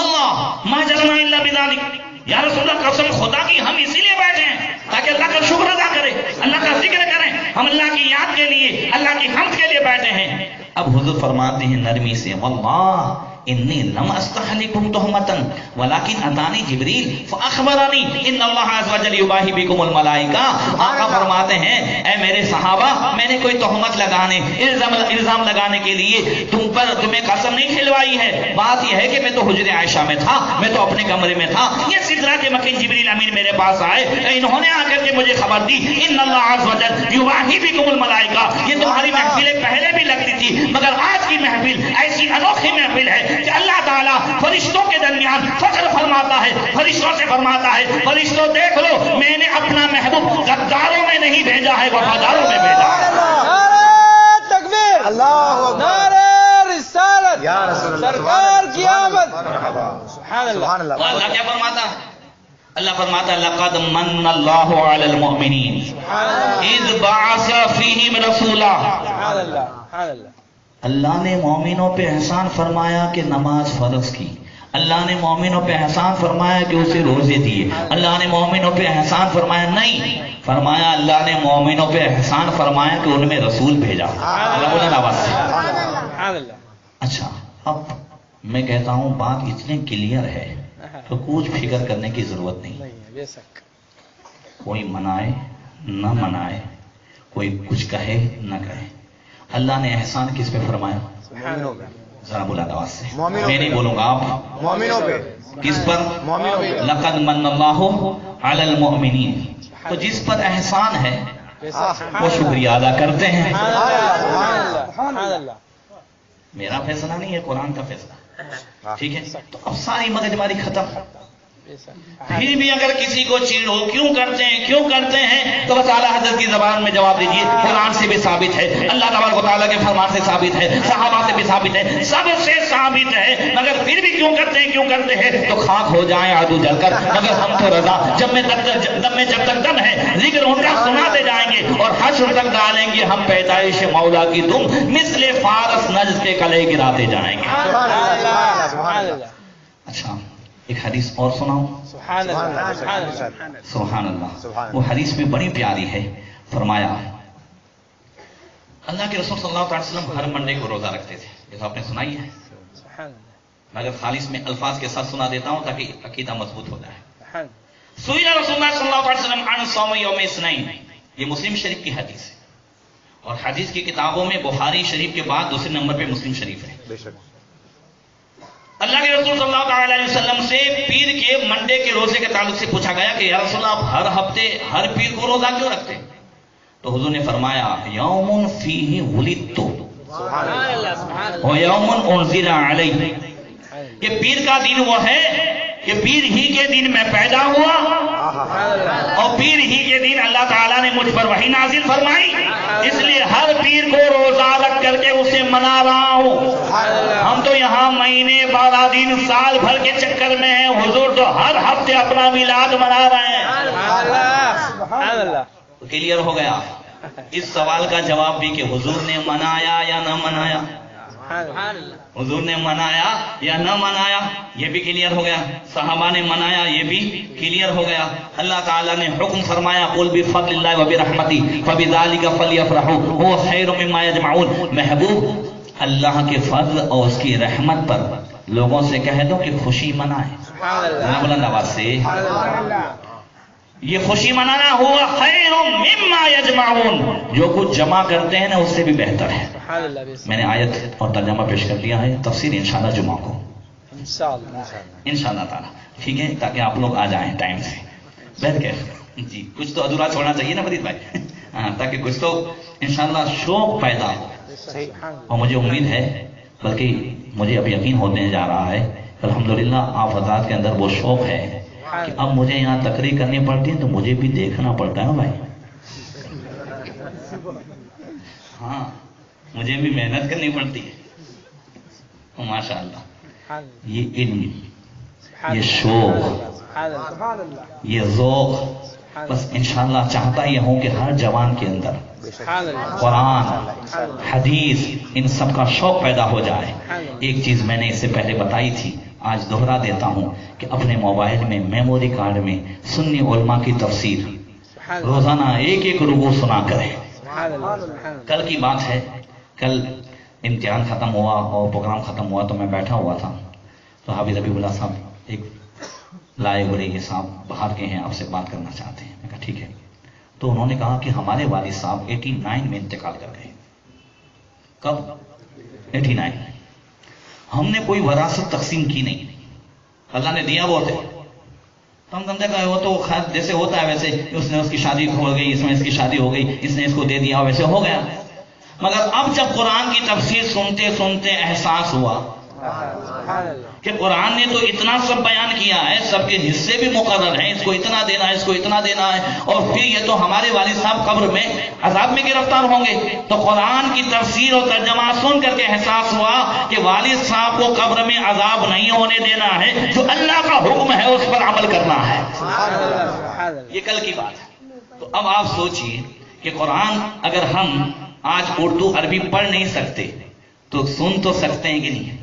اللہ ما جلنا الا بذلک، یا رسول اللہ قسم خدا کی ہم اسی لیے بیٹھے ہیں تاکہ اللہ کا شکر ادا کریں، اللہ کا ذکر کریں، ہم اللہ کی یاد کے لیے اللہ کی حمد کے لیے بیٹھے ہیں. اب حضور فرماتے ہیں نرمی سے واللہ انی لم استحلکم تہمتا ولکن اتانی جبریل فاخبرنی ان اللہ عز وجل یباہی بکم الملائکہ. آقا فرماتے ہیں اے میرے صحابہ میں نے کوئی تہمت لگانے الزام لگانے کے لیے تمہیں قسم نہیں کھلوائی ہے. بات یہ ہے کہ میں تو حجر عائشہ میں تھا، میں تو اپنے کمرے میں تھا، یہ سدرۃ مکین جبریل امین میرے پاس آئے، انہوں نے آ کر کے مجھے خبر دی ان اللہ عز وجل یباہی بکم الملائکہ. یہ تمہاری محفلیں پہلے بھی لگتی تھی مگر آج کی محفل ایسی انوکھی محفل ہے کہ اللہ تعالیٰ فرشتوں کے درمیان فخر فرماتا ہے، فرشتوں سے فرماتا ہے فرشتوں دیکھ لو میں نے اپنا محبوب غداروں میں نہیں بھیجا ہے وفاداروں میں بھیجا ہے. نعرہ تکبیر، نعرہ رسالت، یا رسول اللہ، سرکار کی آمد. سبحان اللہ. اللہ کیا فرماتا؟ اللہ فرماتا لقد من اللہ علی المؤمنین اذ بعث فیہم رسولا. سبحان اللہ، سبحان اللہ. اللہ نے مومنوں پہ احسان فرمایا کہ نماز فرض کی، اللہ نے مومنوں پہ احسان فرمایا کہ اسے روزے دیے، اللہ نے مومنوں پہ احسان فرمایا نہیں فرمایا اللہ نے مومنوں پہ احسان فرمایا کہ ان میں رسول بھیجا. اچھا اب میں کہتا ہوں بات اتنی کلیئر ہے تو کچھ فکر کرنے کی ضرورت نہیں. کوئی منائے نہ منائے، کوئی کچھ کہے نہ کہے، اللہ نے احسان کس پہ فرمایا؟ ذرا بلا آواز سے، میں نہیں بولوں گا، آپ مومنوں پہ. کس پر؟ لقد من اللہ علی المؤمنین. تو جس پر احسان ہے وہ شکریہ ادا کرتے ہیں. میرا فیصلہ نہیں ہے، قرآن کا فیصلہ. ٹھیک ہے، تو اب ساری مگج ماری ختم. پھر بھی اگر کسی کو چیڑ ہو کیوں کرتے ہیں تو بس اعلیٰ حضرت کی زبان میں جواب دیجیے. قرآن سے بھی ثابت ہے، اللہ تبارک و تعالیٰ کے فرمان سے ثابت ہے، صحابہ سے بھی ثابت ہے، سب سے ثابت ہے. مگر پھر بھی کیوں کرتے ہیں تو خاک ہو جائیں آدو جل کر، مگر ہم تو رضا جب تک دم ہے ذکر ان کا سناتے جائیں گے اور حشر تک ڈالیں گے ہم پیدائش مولا کی تم مثل فارس نجد کے کلے گراتے جائیں گے. اچھا ایک حدیث اور سناؤں؟ سبحان اللہ، سبحان اللہ. وہ حدیث بھی بڑی پیاری ہے. فرمایا اللہ کے رسول صلی اللہ علیہ وسلم ہر منڈے کو روزہ رکھتے تھے، جیسا آپ نے سنائی ہے، مگر خالص میں الفاظ کے ساتھ سنا دیتا ہوں تاکہ عقیدہ مضبوط ہو جائے. سئل رسول اللہ صلی اللہ علیہ وسلم عن صوم یوم اثنین، یہ مسلم شریف کی حدیث ہے اور حدیث کی کتابوں میں بخاری شریف کے بعد دوسرے نمبر پہ مسلم شریف ہے. اللہ کے رسول صلی اللہ علیہ وسلم سے پیر کے منڈے کے روزے کے تعلق سے پوچھا گیا کہ یا رسول اللہ آپ ہر ہفتے ہر پیر کو روزہ کیوں رکھتے ہیں؟ تو حضور نے فرمایا یوم فیہ ولدت و یوم انزل علی، کہ پیر کا دن وہ ہے کہ پیر ہی کے دن میں پیدا ہوا اور پیر ہی کے دن اللہ تعالیٰ نے مجھ پر وحی نازل فرمائی، اس لیے ہر پیر کو روزہ رکھ کر کے اسے منا رہا ہوں۔ ہم تو یہاں مہینے 12 دن سال بھر کے چکر میں ہیں، حضور تو ہر ہفتے اپنا میلاد منا رہے ہیں۔ کلیئر ہو گیا؟ اس سوال کا جواب بھی کہ حضور نے منایا یا نہ منایا، حضور نے منایا یا نہ منایا، یہ بھی کلیئر ہو گیا۔ صحابہ نے منایا، یہ بھی کلیئر ہو گیا۔ اللہ تعالیٰ نے حکم فرمایا قل بفضل اللہ وبرحمتہ فبذلک فلیفرحوا هو خیر مما یجمعون، محبوب اللہ کے فضل اور اس کی رحمت پر لوگوں سے کہہ دو کہ خوشی منائیں۔ بلند آواز سے یہ خوشی منانا ہوا خیر مما یجمعون، جو کچھ جمع کرتے ہیں نا اس سے بھی بہتر ہے۔ میں نے آیت اور ترجمہ پیش کر دیا ہے، تفسیر انشاءاللہ جمعہ کو انشاءاللہ تعالی، ٹھیک ہے، تاکہ آپ لوگ آ جائیں ٹائم سے بیٹھ کے۔ جی کچھ تو ادھورا چھوڑنا چاہیے نا فرید بھائی، تاکہ کچھ تو انشاءاللہ شوق پیدا ہو۔ اور مجھے امید ہے، بلکہ مجھے اب یقین ہونے جا رہا ہے الحمدللہ آپ حضرات کے اندر وہ شوق ہے کہ اب مجھے یہاں تقریر کرنی پڑتی ہے تو مجھے بھی دیکھنا پڑتا ہے بھائی، ہاں مجھے بھی محنت کرنی پڑتی ہے۔ ماشاءاللہ یہ علم، یہ شوق، یہ ذوق، بس انشاءاللہ چاہتا یہ ہوں کہ ہر جوان کے اندر قرآن حدیث ان سب کا شوق پیدا ہو جائے۔ ایک چیز میں نے اس سے پہلے بتائی تھی، آج دوہرا دیتا ہوں کہ اپنے موبائل میں میموری کارڈ میں سنی علماء کی تفسیر روزانہ ایک ایک رکوع سنا کریں۔ کل کی بات ہے، کل امتحان ختم ہوا اور پروگرام ختم ہوا تو میں بیٹھا ہوا تھا، تو حافظ ربیع اللہ صاحب ایک لائے بولے یہ صاحب باہر کے ہیں، آپ سے بات کرنا چاہتے ہیں۔ میں کہا ٹھیک ہے۔ تو انہوں نے کہا کہ ہمارے والد صاحب 89 میں انتقال کر گئے۔ کب؟ 89۔ ہم نے کوئی وراثت تقسیم کی نہیں، اللہ نے دیا وہ تھے، تو ہم سمجھے کہ وہ تو جیسے ہوتا ہے ویسے، اس نے اس کی شادی ہو گئی، اس میں اس کی شادی ہو گئی، اس نے اس کو دے دیا، ویسے ہو گیا۔ مگر اب جب قرآن کی تفسیر سنتے سنتے احساس ہوا کہ قرآن نے تو اتنا سب بیان کیا ہے، سب کے حصے بھی مقرر ہیں، اس کو اتنا دینا ہے، اس کو اتنا دینا ہے، اور پھر یہ تو ہمارے والد صاحب قبر میں عذاب میں گرفتار ہوں گے۔ تو قرآن کی تفسیر اور ترجمہ سن کر کے احساس ہوا کہ والد صاحب کو قبر میں عذاب نہیں ہونے دینا ہے، جو اللہ کا حکم ہے اس پر عمل کرنا ہے۔ یہ کل کی بات ہے۔ تو اب آپ سوچئے کہ قرآن اگر ہم آج اردو عربی پڑھ نہیں سکتے تو سن تو سکتے ہیں کہ نہیں؟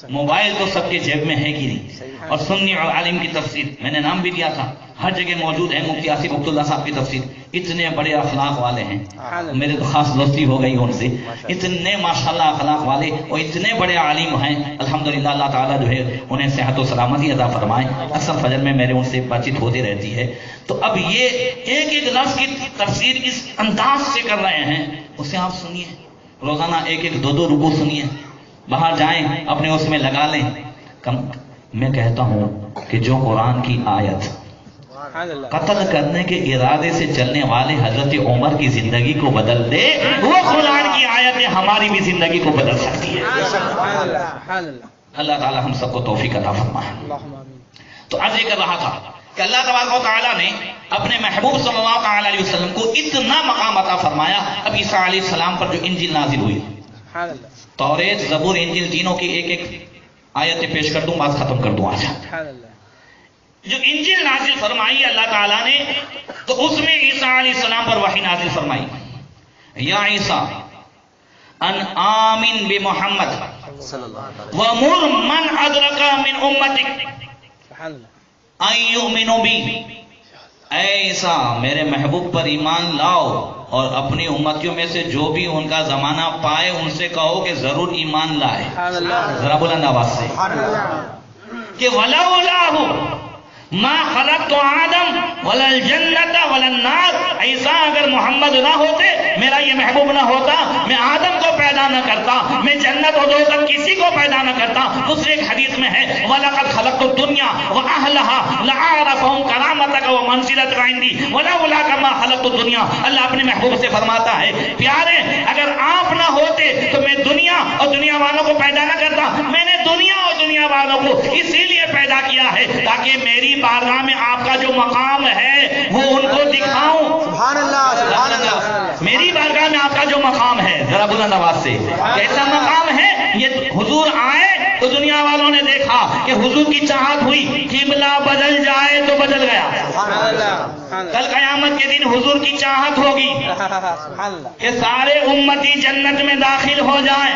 موبائل تو سب کے جیب میں ہے کہ نہیں؟ اور سنی اور عالم کی تفسیر میں نے نام بھی دیا تھا، ہر جگہ موجود ہے، مفتی آصف عبداللہ صاحب کی تفسیر، اتنے بڑے اخلاق والے ہیں، میرے تو خاص دوستی ہو گئی ان سے، اتنے ماشاءاللہ اخلاق والے اور اتنے بڑے عالم ہیں، الحمدللہ اللہ تعالیٰ جو ہے انہیں صحت و سلامتی عطا فرمائے۔ اکثر فجر میں میرے ان سے بات چیت ہوتی رہتی ہے۔ تو اب یہ ایک ایک لفظ کی تفسیر اس انداز سے کر رہے ہیں، اسے آپ سنیے، روزانہ ایک ایک 2 رکوع سنیے، باہر جائیں اپنے اس میں لگا لیں۔ میں کہتا ہوں کہ جو قرآن کی آیت قتل کرنے کے ارادے سے چلنے والے حضرت عمر کی زندگی کو بدل دے، وہ قرآن کی آیتیں ہماری بھی زندگی کو بدل سکتی ہے۔ اللہ تعالی ہم سب کو توفیق عطا فرمائے۔ تو عرض کر رہا تھا کہ اللہ تبارک و تعالیٰ نے اپنے محبوب صلی اللہ علیہ وسلم کو اتنا مقام عطا فرمایا۔ اب عیسیٰ علیہ السلام پر جو انجیل نازل ہوئی، توریت زبور انجیل تینوں کی ایک ایک آیتیں پیش کر دوں، بات ختم کر دوں آج۔ جو انجیل نازل فرمائی اللہ تعالیٰ نے، تو اس میں عیسیٰ علیہ السلام پر وحی نازل فرمائی، یا عیسیٰ ان آمن بمحمد ومر من ادرک من امتک ان یؤمنوا بی۔ اے عیسیٰ میرے محبوب پر ایمان لاؤ اور اپنی امتیوں میں سے جو بھی ان کا زمانہ پائے ان سے کہو کہ ضرور ایمان لائے۔ ذرا بلند آواز سے کہ وَلَوْلَاهُ ما خلقت آدم ولا الجنت ولا النار، ایسا اگر محمد نہ ہوتے، میرا یہ محبوب نہ ہوتا، میں آدم کو پیدا نہ کرتا، میں جنت و دوزخ کسی کو پیدا نہ کرتا۔ دوسرے ایک حدیث میں ہے وَلَقَدْ خَلَقْتُ الدُّنْيَا وَأَهْلَهَا لَأَعْرَفَهُمْ كَرَامَتَكَ وَمَنْزِلَتَكَ عِنْدِي وَلَوْلَاكَ مَا خَلَقْتُ الدُّنْيَا۔ اللہ اپنے محبوب سے فرماتا ہے پیارے اگر آپ نہ ہوتے تو میں دنیا اور دنیا والوں کو پیدا نہ کرتا، میں نے دنیا اور دنیا والوں کو اسی لیے پیدا کیا ہے تاکہ میری بارگاہ میں آپ کا جو مقام ہے وہ ان کو دکھاؤں۔ سبحان اللہ، سبحان اللہ۔ میری بارگاہ میں آپ کا جو مقام ہے، ذرا بلند آواز سے، کیسا مقام ہے؟ یہ حضور آئے تو دنیا والوں نے دیکھا کہ حضور کی چاہت ہوئی، قبلہ بدل جائے تو بدل گیا۔ کل قیامت کے دن حضور کی چاہت ہوگی کہ سارے امتی جنت میں داخل ہو جائیں،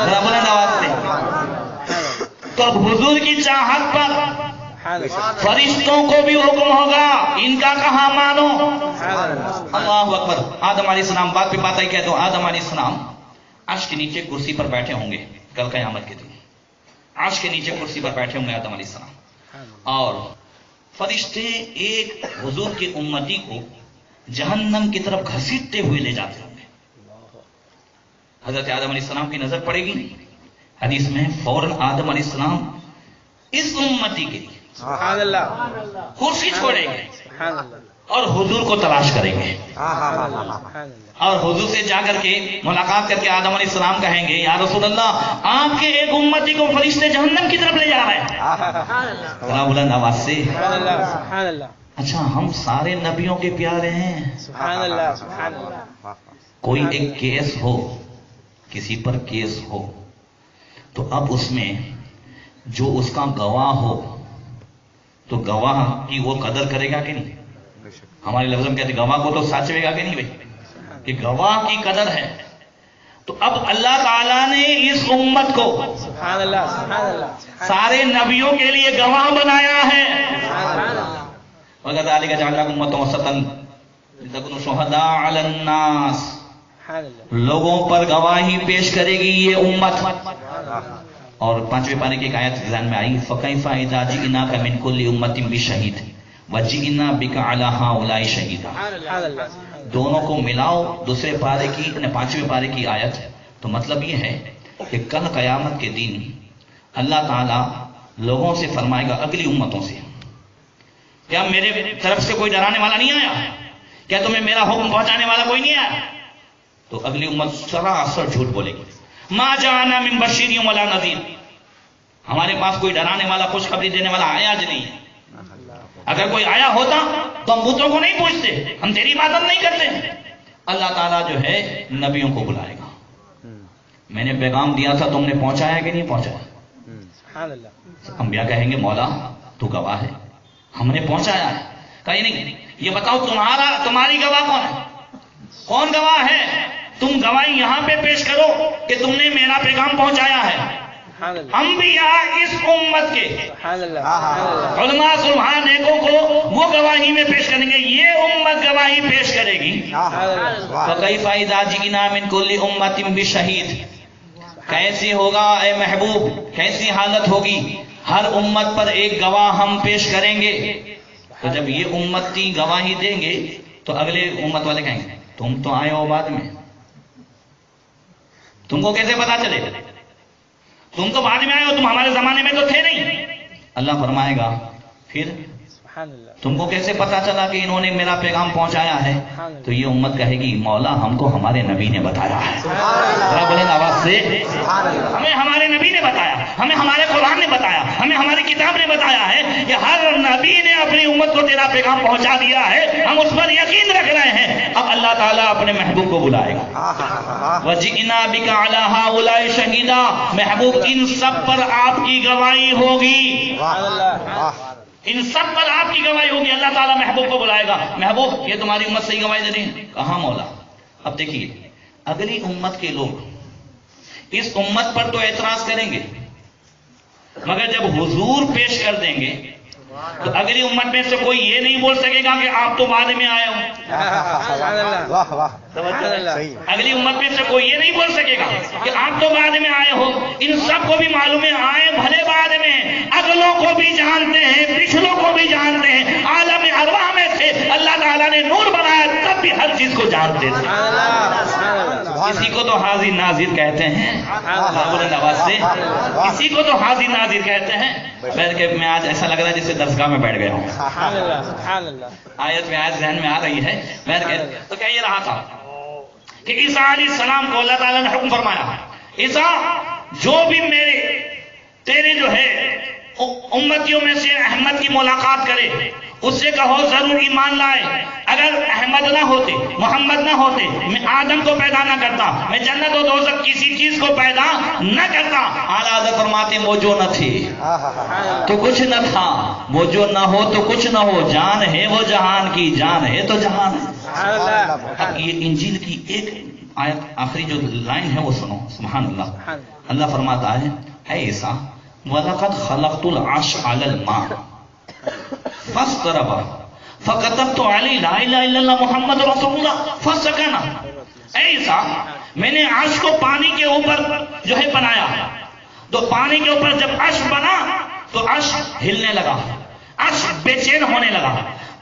ذرا بلند آواز سے۔ تو اب حضور کی چاہت پر فرشتوں کو بھی حکم ہوگا ان کا کہاں مانو۔ اللہ اکبر۔ آدم علیہ السلام، بات پہ بات آئی کہہ دو، آدم علیہ السلام عرش کے نیچے کرسی پر بیٹھے ہوں گے کل قیامت کے دن، عرش کے نیچے کرسی پر بیٹھے ہوں گے آدم علیہ السلام، اور فرشتے ایک حضور کی امتی کو جہنم کی طرف گھسیٹتے ہوئے لے جاتے ہوں گے۔ حضرت آدم علیہ السلام کی نظر پڑے گی، حدیث میں فوراً آدم علیہ السلام اس امتی کے لیے کرسی چھوڑیں گے اور حضور کو تلاش کریں گے، اور حضور سے جا کر کے ملاقات کر کے آدم علیہ السلام کہیں گے یا رسول اللہ آپ کے ایک امتی کو فرشتے جہنم کی طرف لے جا رہے ہیں۔ ذرا بلند آواز سے۔ اچھا ہم سارے نبیوں کے پیارے ہیں، کوئی ایک کیس ہو، کسی پر کیس ہو تو اب اس میں جو اس کا گواہ ہو تو گواہ کی وہ قدر کرے گا کہ نہیں؟ ہمارے لفظ میں کہتے گواہ کو تو سچوے گا کہ نہیں بھائی، کہ گواہ کی قدر ہے۔ تو اب اللہ تعالیٰ نے اس امت کو سارے نبیوں کے لیے گواہ بنایا ہے۔ وَكَذَلِكَ جَعَلْنَاكُمْ أُمَّةً وَسَطًا لِتَكُونُوا شُهَدَاءَ عَلَى النَّاسِ، لوگوں پر گواہی پیش کرے گی یہ امت۔ اور 5ویں پارے کی ایک آیت ذہن میں آئی فَكَيْفَ إِذَا جِئْنَاكَ مِنْ كُلِّ أُمَّةٍ بِشَهِيدٍ وَجِئْنَا بِكَ عَلَى هَؤُلَاءِ شَهِيدًا۔ دونوں کو ملاؤ، دوسرے پارے کی 5ویں پارے کی آیت۔ تو مطلب یہ ہے کہ کل قیامت کے دن اللہ تعالیٰ لوگوں سے فرمائے گا، اگلی امتوں سے، کیا میرے طرف سے کوئی ڈرانے والا نہیں آیا؟ کیا تمہیں میرا حکم پہنچانے والا کوئی نہیں آیا؟ تو اگلی امت سراسر جھوٹ بولے گی، ما جاءنا من بشیر ولا نذیر، ہمارے پاس کوئی ڈرانے والا خوشخبری دینے والا آیا ج نہیں ہے۔ اگر کوئی آیا ہوتا تو ہم بتوں کو نہیں پوچھتے، ہم تیری عبادت نہیں کرتے۔ اللہ تعالیٰ جو ہے نبیوں کو بلائے گا، میں نے پیغام دیا تھا تم نے پہنچایا کہ نہیں پہنچایا؟ انبیاء کہیں گے مولا تو گواہ ہے، ہم نے پہنچایا ہے۔ کہیں نہیں، یہ بتاؤ تمہاری گواہ کون ہے؟ کون گواہ ہے؟ تم گواہی یہاں پہ پیش کرو کہ تم نے میرا پیغام پہنچایا ہے۔ انبیاء اس امت کے علماء صلحاء نیکوں کو وہ گواہی میں پیش کریں گے، یہ امت گواہی پیش کرے گی۔ فَكَيْفَ إِذَا جِئْنَا مِنْ كُلِّ أُمَّةٍ بِشَهِيدٍ، کیسے ہوگا اے محبوب، کیسی حالت ہوگی؟ ہر امت پر ایک گواہ ہم پیش کریں گے۔ تو جب یہ امتی گواہی دیں گے تو اگلے امت والے کہیں گے تم تو آئے ہو بعد میں، تم کو کیسے پتا چلے؟ تم تو بعد میں آئے ہو، تم ہمارے زمانے میں تو تھے نہیں۔ اللہ فرمائے گا پھر تم کو کیسے پتا چلا کہ انہوں نے میرا پیغام پہنچایا ہے؟ تو یہ امت کہے گی مولا ہم کو ہمارے نبی نے بتایا ہے۔ ذرا بلند آواز سے، ہمیں ہمارے نبی نے بتایا، ہمیں ہمارے قرآن نے بتایا، ہمیں ہماری کتاب نے بتایا ہے کہ ہر نبی نے اپنی امت کو تیرا پیغام پہنچا دیا ہے، ہم اس پر یقین رکھ رہے ہیں۔ اب اللہ تعالیٰ اپنے محبوب کو بلائے گا، وَجِئْنَا بِكَ عَلَىٰ هَؤُلَاءِ شَهِيدًا، محبوب ان سب پر آپ کی گواہی ہوگی، ان سب پر آپ کی گواہی ہوگی۔ اللہ تعالیٰ محبوب کو بلائے گا، محبوب یہ تمہاری امت صحیح گواہی دے رہی ہے؟ کہاں مولا؟ اب دیکھیے اگلی امت کے لوگ اس امت پر تو اعتراض کریں گے، مگر جب حضور پیش کر دیں گے تو اگلی امت میں سے کوئی یہ نہیں بول سکے گا کہ آپ تو بعد میں آئے ہو۔ اگلی امت میں سے کوئی یہ نہیں بول سکے گا کہ آپ تو بعد میں آئے ہو، ان سب کو بھی معلوم ہے آئے بھلے بعد میں، اگلوں کو بھی جانتے ہیں پچھلوں کو بھی جانتے ہیں، عالم ارواح میں سے اللہ تعالیٰ نے نور بنایا تب بھی ہر چیز کو جانتے تھے۔ کسی کو تو حاضر ناظر کہتے ہیں سے، کسی کو تو حاضر ناظر کہتے ہیں۔ پھر کہ میں آج ایسا لگ رہا ہے جیسے درسگاہ میں بیٹھ گیا ہوں، آیت میں آج ذہن میں آ رہی ہے۔ تو کہہ یہ رہا تھا کہ عیسیٰ علیہ السلام کو اللہ تعالیٰ نے حکم فرمایا، عیسیٰ جو بھی تیرے جو ہے امتیوں میں سے احمد کی ملاقات کرے اس سے کہو ضرور ایمان لائے، اگر احمد نہ ہوتے محمد نہ ہوتے میں آدم کو پیدا نہ کرتا، میں جنت و دوزخ کسی چیز کو پیدا نہ کرتا۔ اعلیٰ حضرت فرماتے وہ جو نہ تھے تو کچھ نہ تھا، وہ جو نہ ہو تو کچھ نہ ہو، جان ہے وہ جہان کی، جان ہے تو جہان ہے۔ اب یہ انجیل کی ایک آیت آخری جو لائن ہے وہ سنو، سبحان اللہ۔ اللہ فرماتا ہے اے عیسیٰ وَلَقَدْ خَلَقْتُ الْعَرْشَ عَلَى الْمَاءِ فَاسْتَرَبَ فَكَتَبْتُ عَلَيْهِ لَا إِلَهَ إِلَّا اللَّهُ مُحَمَّدٌ رَسُولُ اللَّهِ فَسَكَنَ۔ اے عیسیٰ میں نے عرش کو پانی کے اوپر جو ہے بنایا، تو پانی کے اوپر جب عرش بنا تو عرش ہلنے لگا، عرش بے چین ہونے لگا،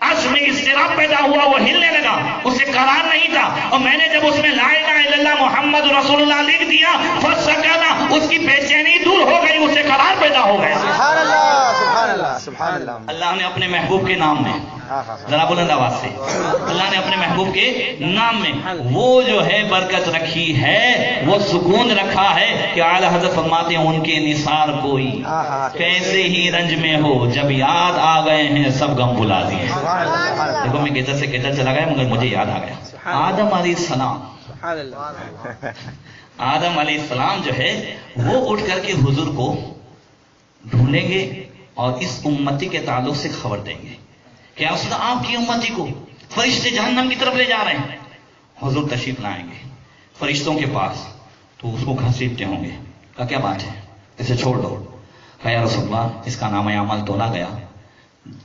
عرش میں اضطراب پیدا ہوا، وہ ہلنے لگا، اسے قرار نہیں تھا، اور میں نے جب اس میں لا الہ الا اللہ محمد رسول اللہ لکھ دیا فسکنا، اس کی بے چینی دور ہو گئی، اسے قرار پیدا ہو گیا۔ سبحان اللہ سبحان اللہ سبحان اللہ۔ اللہ نے اپنے محبوب کے نام میں، ذرا بلند آواز سے، اللہ نے اپنے محبوب کے نام میں وہ جو ہے برکت رکھی ہے، وہ سکون رکھا ہے کہ اعلیٰ حضرت فرماتے ہیں ان کے نثار کوئی کیسے ہی رنج میں ہو، جب یاد آ گئے ہیں سب غم بھلا دیے۔ دیکھو میں کدھر سے کدھر چلا گیا مگر مجھے یاد آ گیا، آدم علیہ السلام، آدم علیہ السلام جو ہے وہ اٹھ کر کے حضور کو ڈھونڈیں گے اور اس امتی کے تعلق سے خبر دیں گے کہ آپ کی امتی کو فرشتے جہنم کی طرف لے جا رہے ہیں۔ حضور تشریف لائیں گے فرشتوں کے پاس، تو اس کو گھسیٹتے ہوں گے، کہا کیا بات ہے اسے چھوڑ دو، کہا یا رسول اللہ اس کا نام اعمال تولا گیا،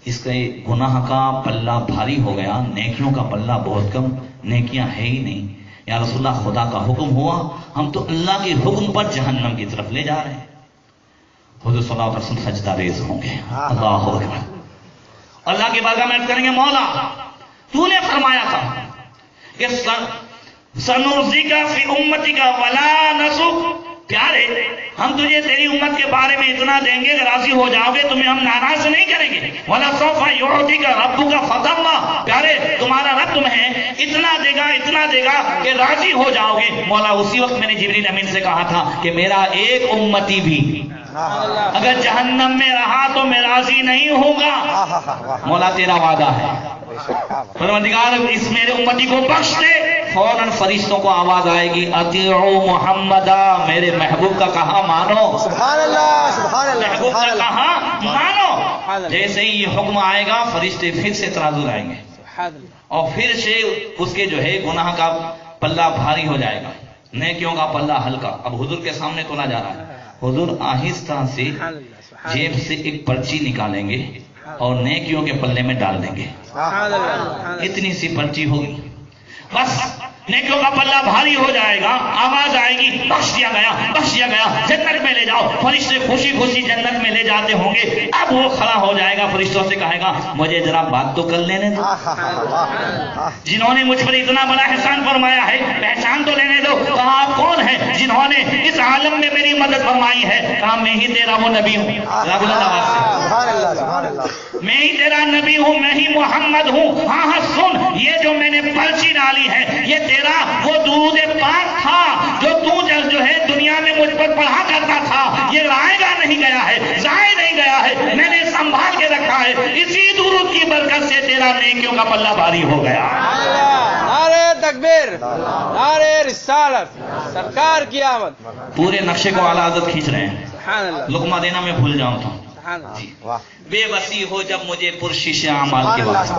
اس کے گناہ کا پلہ بھاری ہو گیا، نیکیوں کا پلہ بہت کم، نیکیاں ہے ہی نہیں۔ یا رسول اللہ خدا کا حکم ہوا، ہم تو اللہ کے حکم پر جہنم کی طرف لے جا رہے ہیں۔ حضور صلی اللہ علیہ وسلم سجدہ ریز ہوں گے، اللہ اکبر، اللہ کی بارگاہ میں عرض کریں گے مولا تو نے فرمایا تھا کہ سنرضیک فی امتک ولا نسوک، پیارے ہم تجھے تیری امت کے بارے میں اتنا دیں گے کہ راضی ہو جاؤ گے، تمہیں ہم ناراض نہیں کریں گے۔ وَلَا سَوْفَ يُعْطِيكَ رَبُّكَ فَتَرْضَىٰ، پیارے تمہارا رب تمہیں اتنا دے گا کہ راضی ہو جاؤ گے۔ مولا اسی وقت میں نے جبریل امین سے کہا تھا کہ میرا ایک امتی بھی اگر جہنم میں رہا تو میں راضی نہیں ہوگا۔ مولا تیرا وعدہ ہے، پروردگار اس میرے امتی کو بخش دے۔ فوراً فرشتوں کو آواز آئے گی اطیعوا محمدا، میرے محبوب کا کہا مانو، سبحان اللہ سبحان اللہ، محبوب کا کہا مانو۔ جیسے ہی یہ حکم آئے گا فرشتے پھر سے ترازو لائیں گے اور پھر سے اس کے جو ہے گناہ کا پلہ بھاری ہو جائے گا، نیکیوں کا پلہ ہلکا۔ اب حضور کے سامنے تولا جا رہا ہے، حضور آہستہ سے جیب سے ایک پرچی نکالیں گے اور نیکیوں کے پلے میں ڈال دیں گے، اتنی سی پرچی ہوگی، بس نیکیوں کا پلہ بھاری ہو جائے گا، آواز آئے گی بخش دیا گیا، جنت میں لے جاؤ۔ فرشتے خوشی خوشی جنت میں لے جاتے ہوں گے۔ اب وہ کھڑا ہو جائے گا، فرشتوں سے کہے گا مجھے ذرا بات تو کر لینے دو، جنہوں نے مجھ پر اتنا بڑا احسان فرمایا ہے پہچان تو لینے دو۔ کہا آپ کون ہیں؟ جنہوں نے اس عالم میں میری مدد فرمائی ہے۔ کہا میں ہی تیرا وہ نبی ہوں، میں ہی تیرا نبی ہوں، میں ہی محمد ہوں۔ ہاں سن، یہ جو میں نے پرچی ڈالی ہے یہ تیرا وہ درود پاک تھا جو ہے دنیا میں مجھ پر پڑھا کرتا تھا، یہ رائے گا نہیں گیا ہے، ضائع نہیں گیا ہے، میں نے سنبھال کے رکھا ہے۔ اسی درود کی برکت سے تیرا نیکیوں کا پلہ بھاری ہو گیا۔ نعرہ تکبیر، نعرہ رسالت، سرکار کی آمد۔ پورے نقشے کو اعلیٰ حضرت کھینچ رہے ہیں، لقمہ دینا میں بھول جاؤں تو بے بسی ہو جب مجھے پرشش اعمال کے وقت،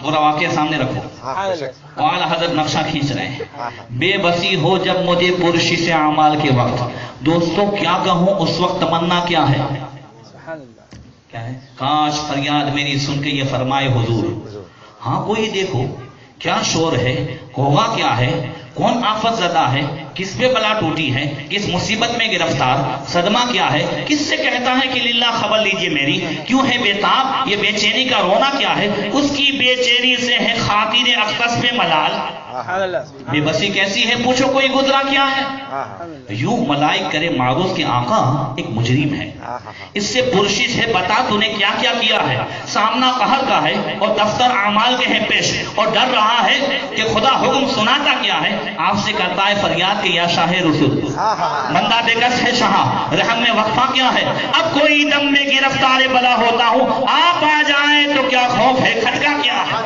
پورا واقعہ سامنے رکھو، اعلیٰ حضرت نقشہ کھینچ رہے ہیں، بے بسی ہو جب مجھے پرشش اعمال کے وقت، دوستو کیا کہوں اس وقت تمنا کیا ہے، کاش فریاد میری سن کے یہ فرمائے حضور، ہاں کوئی دیکھو کیا شور ہے، ہوگا کیا ہے، کون آفت زدہ ہے، کس پہ بلا ٹوٹی ہے، کس مصیبت میں گرفتار، صدمہ کیا ہے، کس سے کہتا ہے کہ للہ خبر لیجئے میری، کیوں ہے بیتاب، یہ بے چینی کا رونا کیا ہے، اس کی بے چینی سے ہے خاطر اقدس پہ ملال، بے بسی کیسی ہے پوچھو کوئی گزرا کیا ہے. یوں ملائک کرے معروض کے آقا ایک مجرم ہے، اس سے پرشش ہے بتا تو نے کیا کیا کیا ہے، سامنا قہر کا ہے اور دفتر اعمال کے ہیں پیش، اور ڈر رہا ہے کہ خدا حکم سناتا کیا ہے، آپ سے کرتا ہے فریاد کہ یا شاہ رسول، بندہ بے کس ہے شاہ، رحم میں وقفہ کیا ہے، اب کوئی دم میں گرفتار بلا ہوتا ہوں، آپ آ جائیں تو کیا خوف ہے، کھٹکا کیا ہے،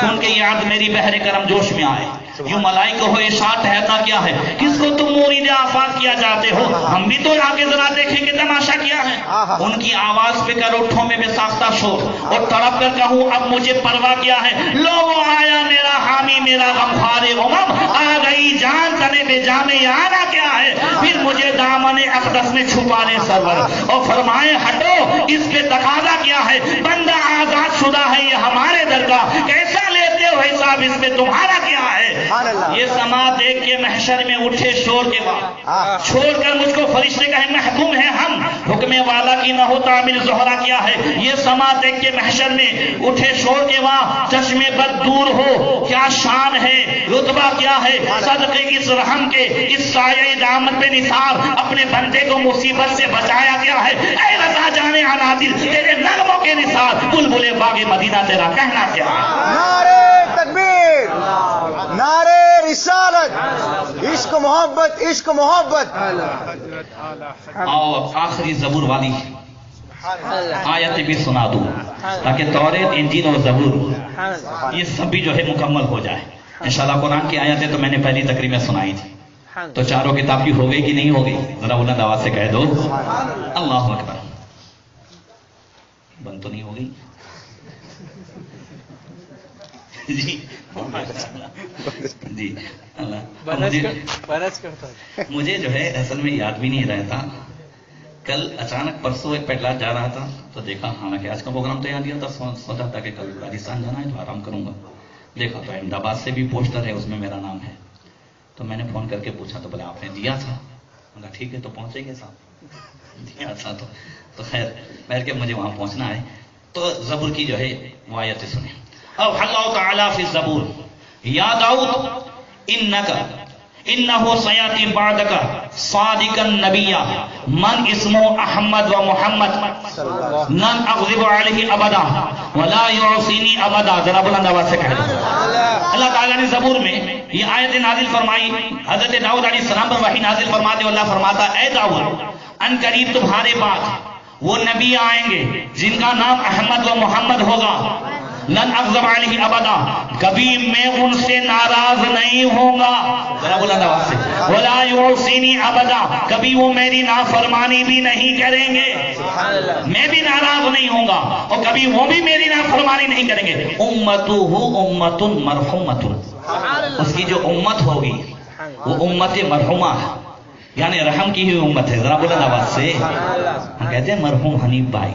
سن کے یاد میری بحر کرم جوش میں آئے. یوں ملائکہ ہو اشارت ٹھہرنا کیا ہے، کس کو تم مرید آفات کیا جاتے ہو، ہم بھی تو آگے ذرا دیکھیں گے تماشا کیا ہے. ان کی آواز پہ کر اٹھوں میں بے ساختہ شور، اور تڑپ کر کہوں اب مجھے پرواہ کیا ہے، لو وہ آیا میرا حامی میرا غمخوار امم، آ گئی جان تنے بے جانے آنا کیا ہے، پھر مجھے دامن اقدس میں چھپانے سرور، اور فرمائے ہٹو اس پہ تقاضا کیا ہے، بندہ آزاد شدہ ہے یہ ہمارے در کا، کیسا لیتے ہو حساب اس میں تمہارا کیا ہے. یہ سما دیکھ کے محشر میں اٹھے شور کے بعد، چھوڑ کر مجھ کو فرشتے کہیں محکوم ہے ہم، حکم والا کی نہ ہو تعمیل زہرا کیا ہے. یہ سما دیکھ کے محشر میں اٹھے شور کے بعد، چشمے بد دور ہو کیا شان ہے، رتبہ کیا ہے، صدقے اس رحم کے اس سایہ دامت پہ نثار، اپنے بندے کو مصیبت سے بچایا کیا ہے، اے رضا جانے عنادل تیرے نغموں کے نثار، بلبل باغ مدینہ تیرا کہنا کیا ہے. نعرے تکبیر، نعرے رسالت، عشق محبت، عشق محبت. آؤ آخری زبور والی آیت بھی سنا دوں تاکہ توریت انجیل اور زبور یہ سب بھی جو ہے مکمل ہو جائے. انشاءاللہ قرآن کی آیتیں تو میں نے پہلی تقریر میں سنائی تھی، تو چاروں کتاب کی ہو گئی کہ نہیں ہو گئی، ذرا بلند آواز سے کہہ دو اللہ اکبر. بند تو نہیں ہو گئی جی جی مجھے جو ہے اصل میں یاد بھی نہیں رہتا. کل اچانک پرسوں ایک پیٹلات جا رہا تھا تو دیکھا، حالانکہ آج کا پروگرام تو یاد دیا تھا، سوچا تھا کہ کل راجستھان جانا ہے تو آرام کروں گا. دیکھا تو احمد آباد سے بھی پوسٹر ہے، اس میں میرا نام ہے. تو میں نے فون کر کے پوچھا تو بولے آپ نے دیا تھا. میں کہا ٹھیک ہے تو پہنچے گے صاحب، دیا تھا تو خیر بہر کے مجھے وہاں پہنچنا ہے. تو زبور کی جو ہے وہ آیتیں سنیں. اب اللہ تعالیٰ فی الزبور یا داؤد انہو سیاتی بعدک صادقا نبیا من اسمو احمد و محمد لن اغضب علیہ ابدا ولا یعصینی ابدا. ذرا بلند آواز سے کہہ. اللہ تعالیٰ نے زبور میں یہ آیت نازل فرمائی، حضرت داؤد علیہ السلام پر وحی نازل فرماتے اللہ فرماتا اے داؤد ان قریب تمہارے پاس وہ نبی آئیں گے جن کا نام احمد و محمد ہوگا. لن اغضب علیہ ابدا، کبھی میں ان سے ناراض نہیں ہوں گا. ذرا بلند آواز سے. ولا یعصینی ابدا، کبھی وہ میری نافرمانی بھی نہیں کریں گے، میں بھی ناراض نہیں ہوں گا اور کبھی وہ بھی میری نافرمانی نہیں کریں گے. امتہ امۃ مرحومۃ، اس کی جو امت ہوگی وہ امت مرحومہ ہے، یعنی رحم کی ہی امت ہے. ذرا بلند آواز سے. ہم کہتے ہیں مرحوم حنیف بھائی،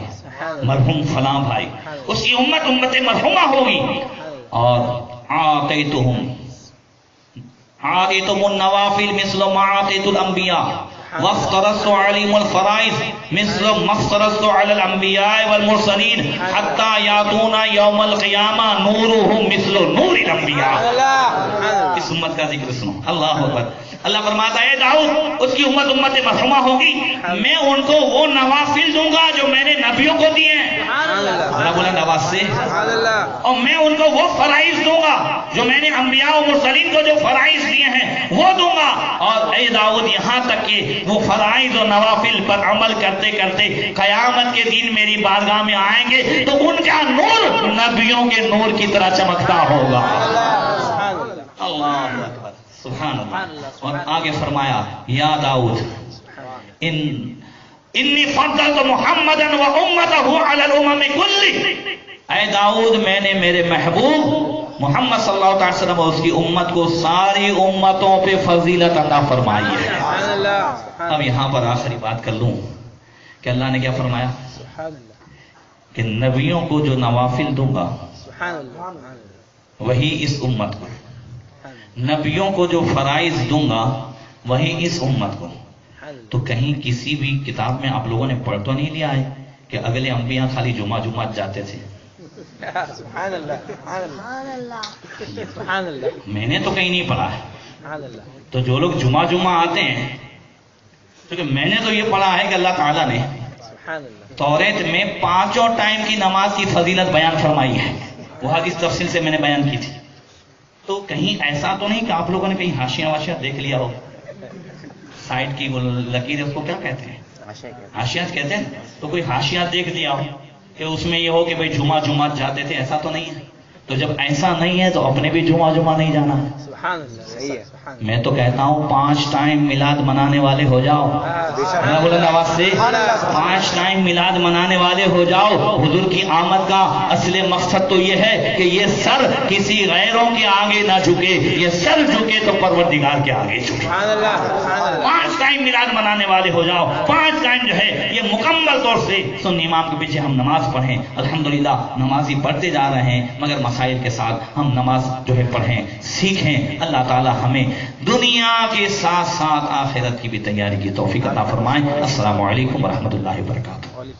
مرحوم فلاں بھائی، اس کی امت مرحومہ ہوگی. اور آتیتم النوافل مثل ما آتیت الانبیاء وافترضت علیم الفرائض مثل ما افترضت علی الانبیاء والمرسلین حتی یاتون یوم القیامہ نورہم مثل نور الانبیاء. اس امت کا ذکر سنو. اللہ اکبر. اللہ فرماتا ہے داؤد اس کی امت مرحومہ ہوگی، میں ان کو وہ نوافل دوں گا جو میں نے نبیوں کو دیے ہیں. بلند آواز سے. اور میں ان کو وہ فرائض دوں گا جو میں نے انبیاء و مرسلین کو جو فرائض دیے ہیں وہ دوں گا. اور اے داؤد یہاں تک کہ وہ فرائض و نوافل پر عمل کرتے کرتے قیامت کے دن میری بارگاہ میں آئیں گے تو ان کا نور نبیوں کے نور کی طرح چمکتا ہوگا. اللہ اکبر سبحان اللہ. اور آگے فرمایا یا داؤد انی فضلت محمدا و امتہ علی الامم کلی. اے داؤد میں نے میرے محبوب محمد صلی اللہ علیہ وسلم اور اس کی امت کو ساری امتوں پہ فضیلت عطا فرمائی ہے. اب یہاں پر آخری بات کر لوں کہ اللہ نے کیا فرمایا کہ نبیوں کو جو نوافل دوں گا وہی اس امت کو. نبیوں کو جو فرائض دوں گا وہی اس امت کو. تو کہیں کسی بھی کتاب میں آپ لوگوں نے پڑھ تو نہیں لیا ہے کہ اگلے انبیاء خالی جمعہ جاتے تھے؟ سبحان اللہ سبحان اللہ سبحان اللہ. میں نے تو کہیں نہیں پڑھا ہے. تو جو لوگ جمعہ آتے ہیں، کیونکہ میں نے تو یہ پڑھا ہے کہ اللہ تعالیٰ نے توریت میں 5 ٹائم کی نماز کی فضیلت بیان فرمائی ہے. وہ حدیث تفصیل سے میں نے بیان کی تھی. تو کہیں ایسا تو نہیں کہ آپ لوگوں نے کہیں حاشیہ واشیہ دیکھ لیا ہو؟ سائڈ کی وہ لکیر اس کو کیا کہتے ہیں؟ حاشیہ کہتے ہیں. تو کوئی حاشیہ دیکھ لیا ہو کہ اس میں یہ ہو کہ بھائی جمعہ جاتے تھے، ایسا تو نہیں ہے. تو جب ایسا نہیں ہے تو اپنے بھی جمعہ نہیں جانا. میں تو کہتا ہوں 5 ٹائم میلاد منانے والے ہو جاؤ. آواز سے 5 ٹائم میلاد منانے والے ہو جاؤ. حضور کی آمد کا اصل مقصد تو یہ ہے کہ یہ سر کسی غیروں کے آگے نہ جھکے، یہ سر جھکے تو پروردگار کے آگے جھکے. 5 ٹائم میلاد منانے والے ہو جاؤ. 5 ٹائم جو ہے یہ مکمل طور سے سنی امام کے پیچھے ہم نماز پڑھیں. الحمدللہ نمازی پڑھتے جا رہے ہیں، مگر مسائل کے ساتھ ہم نماز جو ہے پڑھیں، سیکھیں. اللہ تعالی ہمیں دنیا کے ساتھ ساتھ آخرت کی بھی تیاری کی توفیق عطا فرمائیں. السلام علیکم ورحمۃ اللہ وبرکاتہ.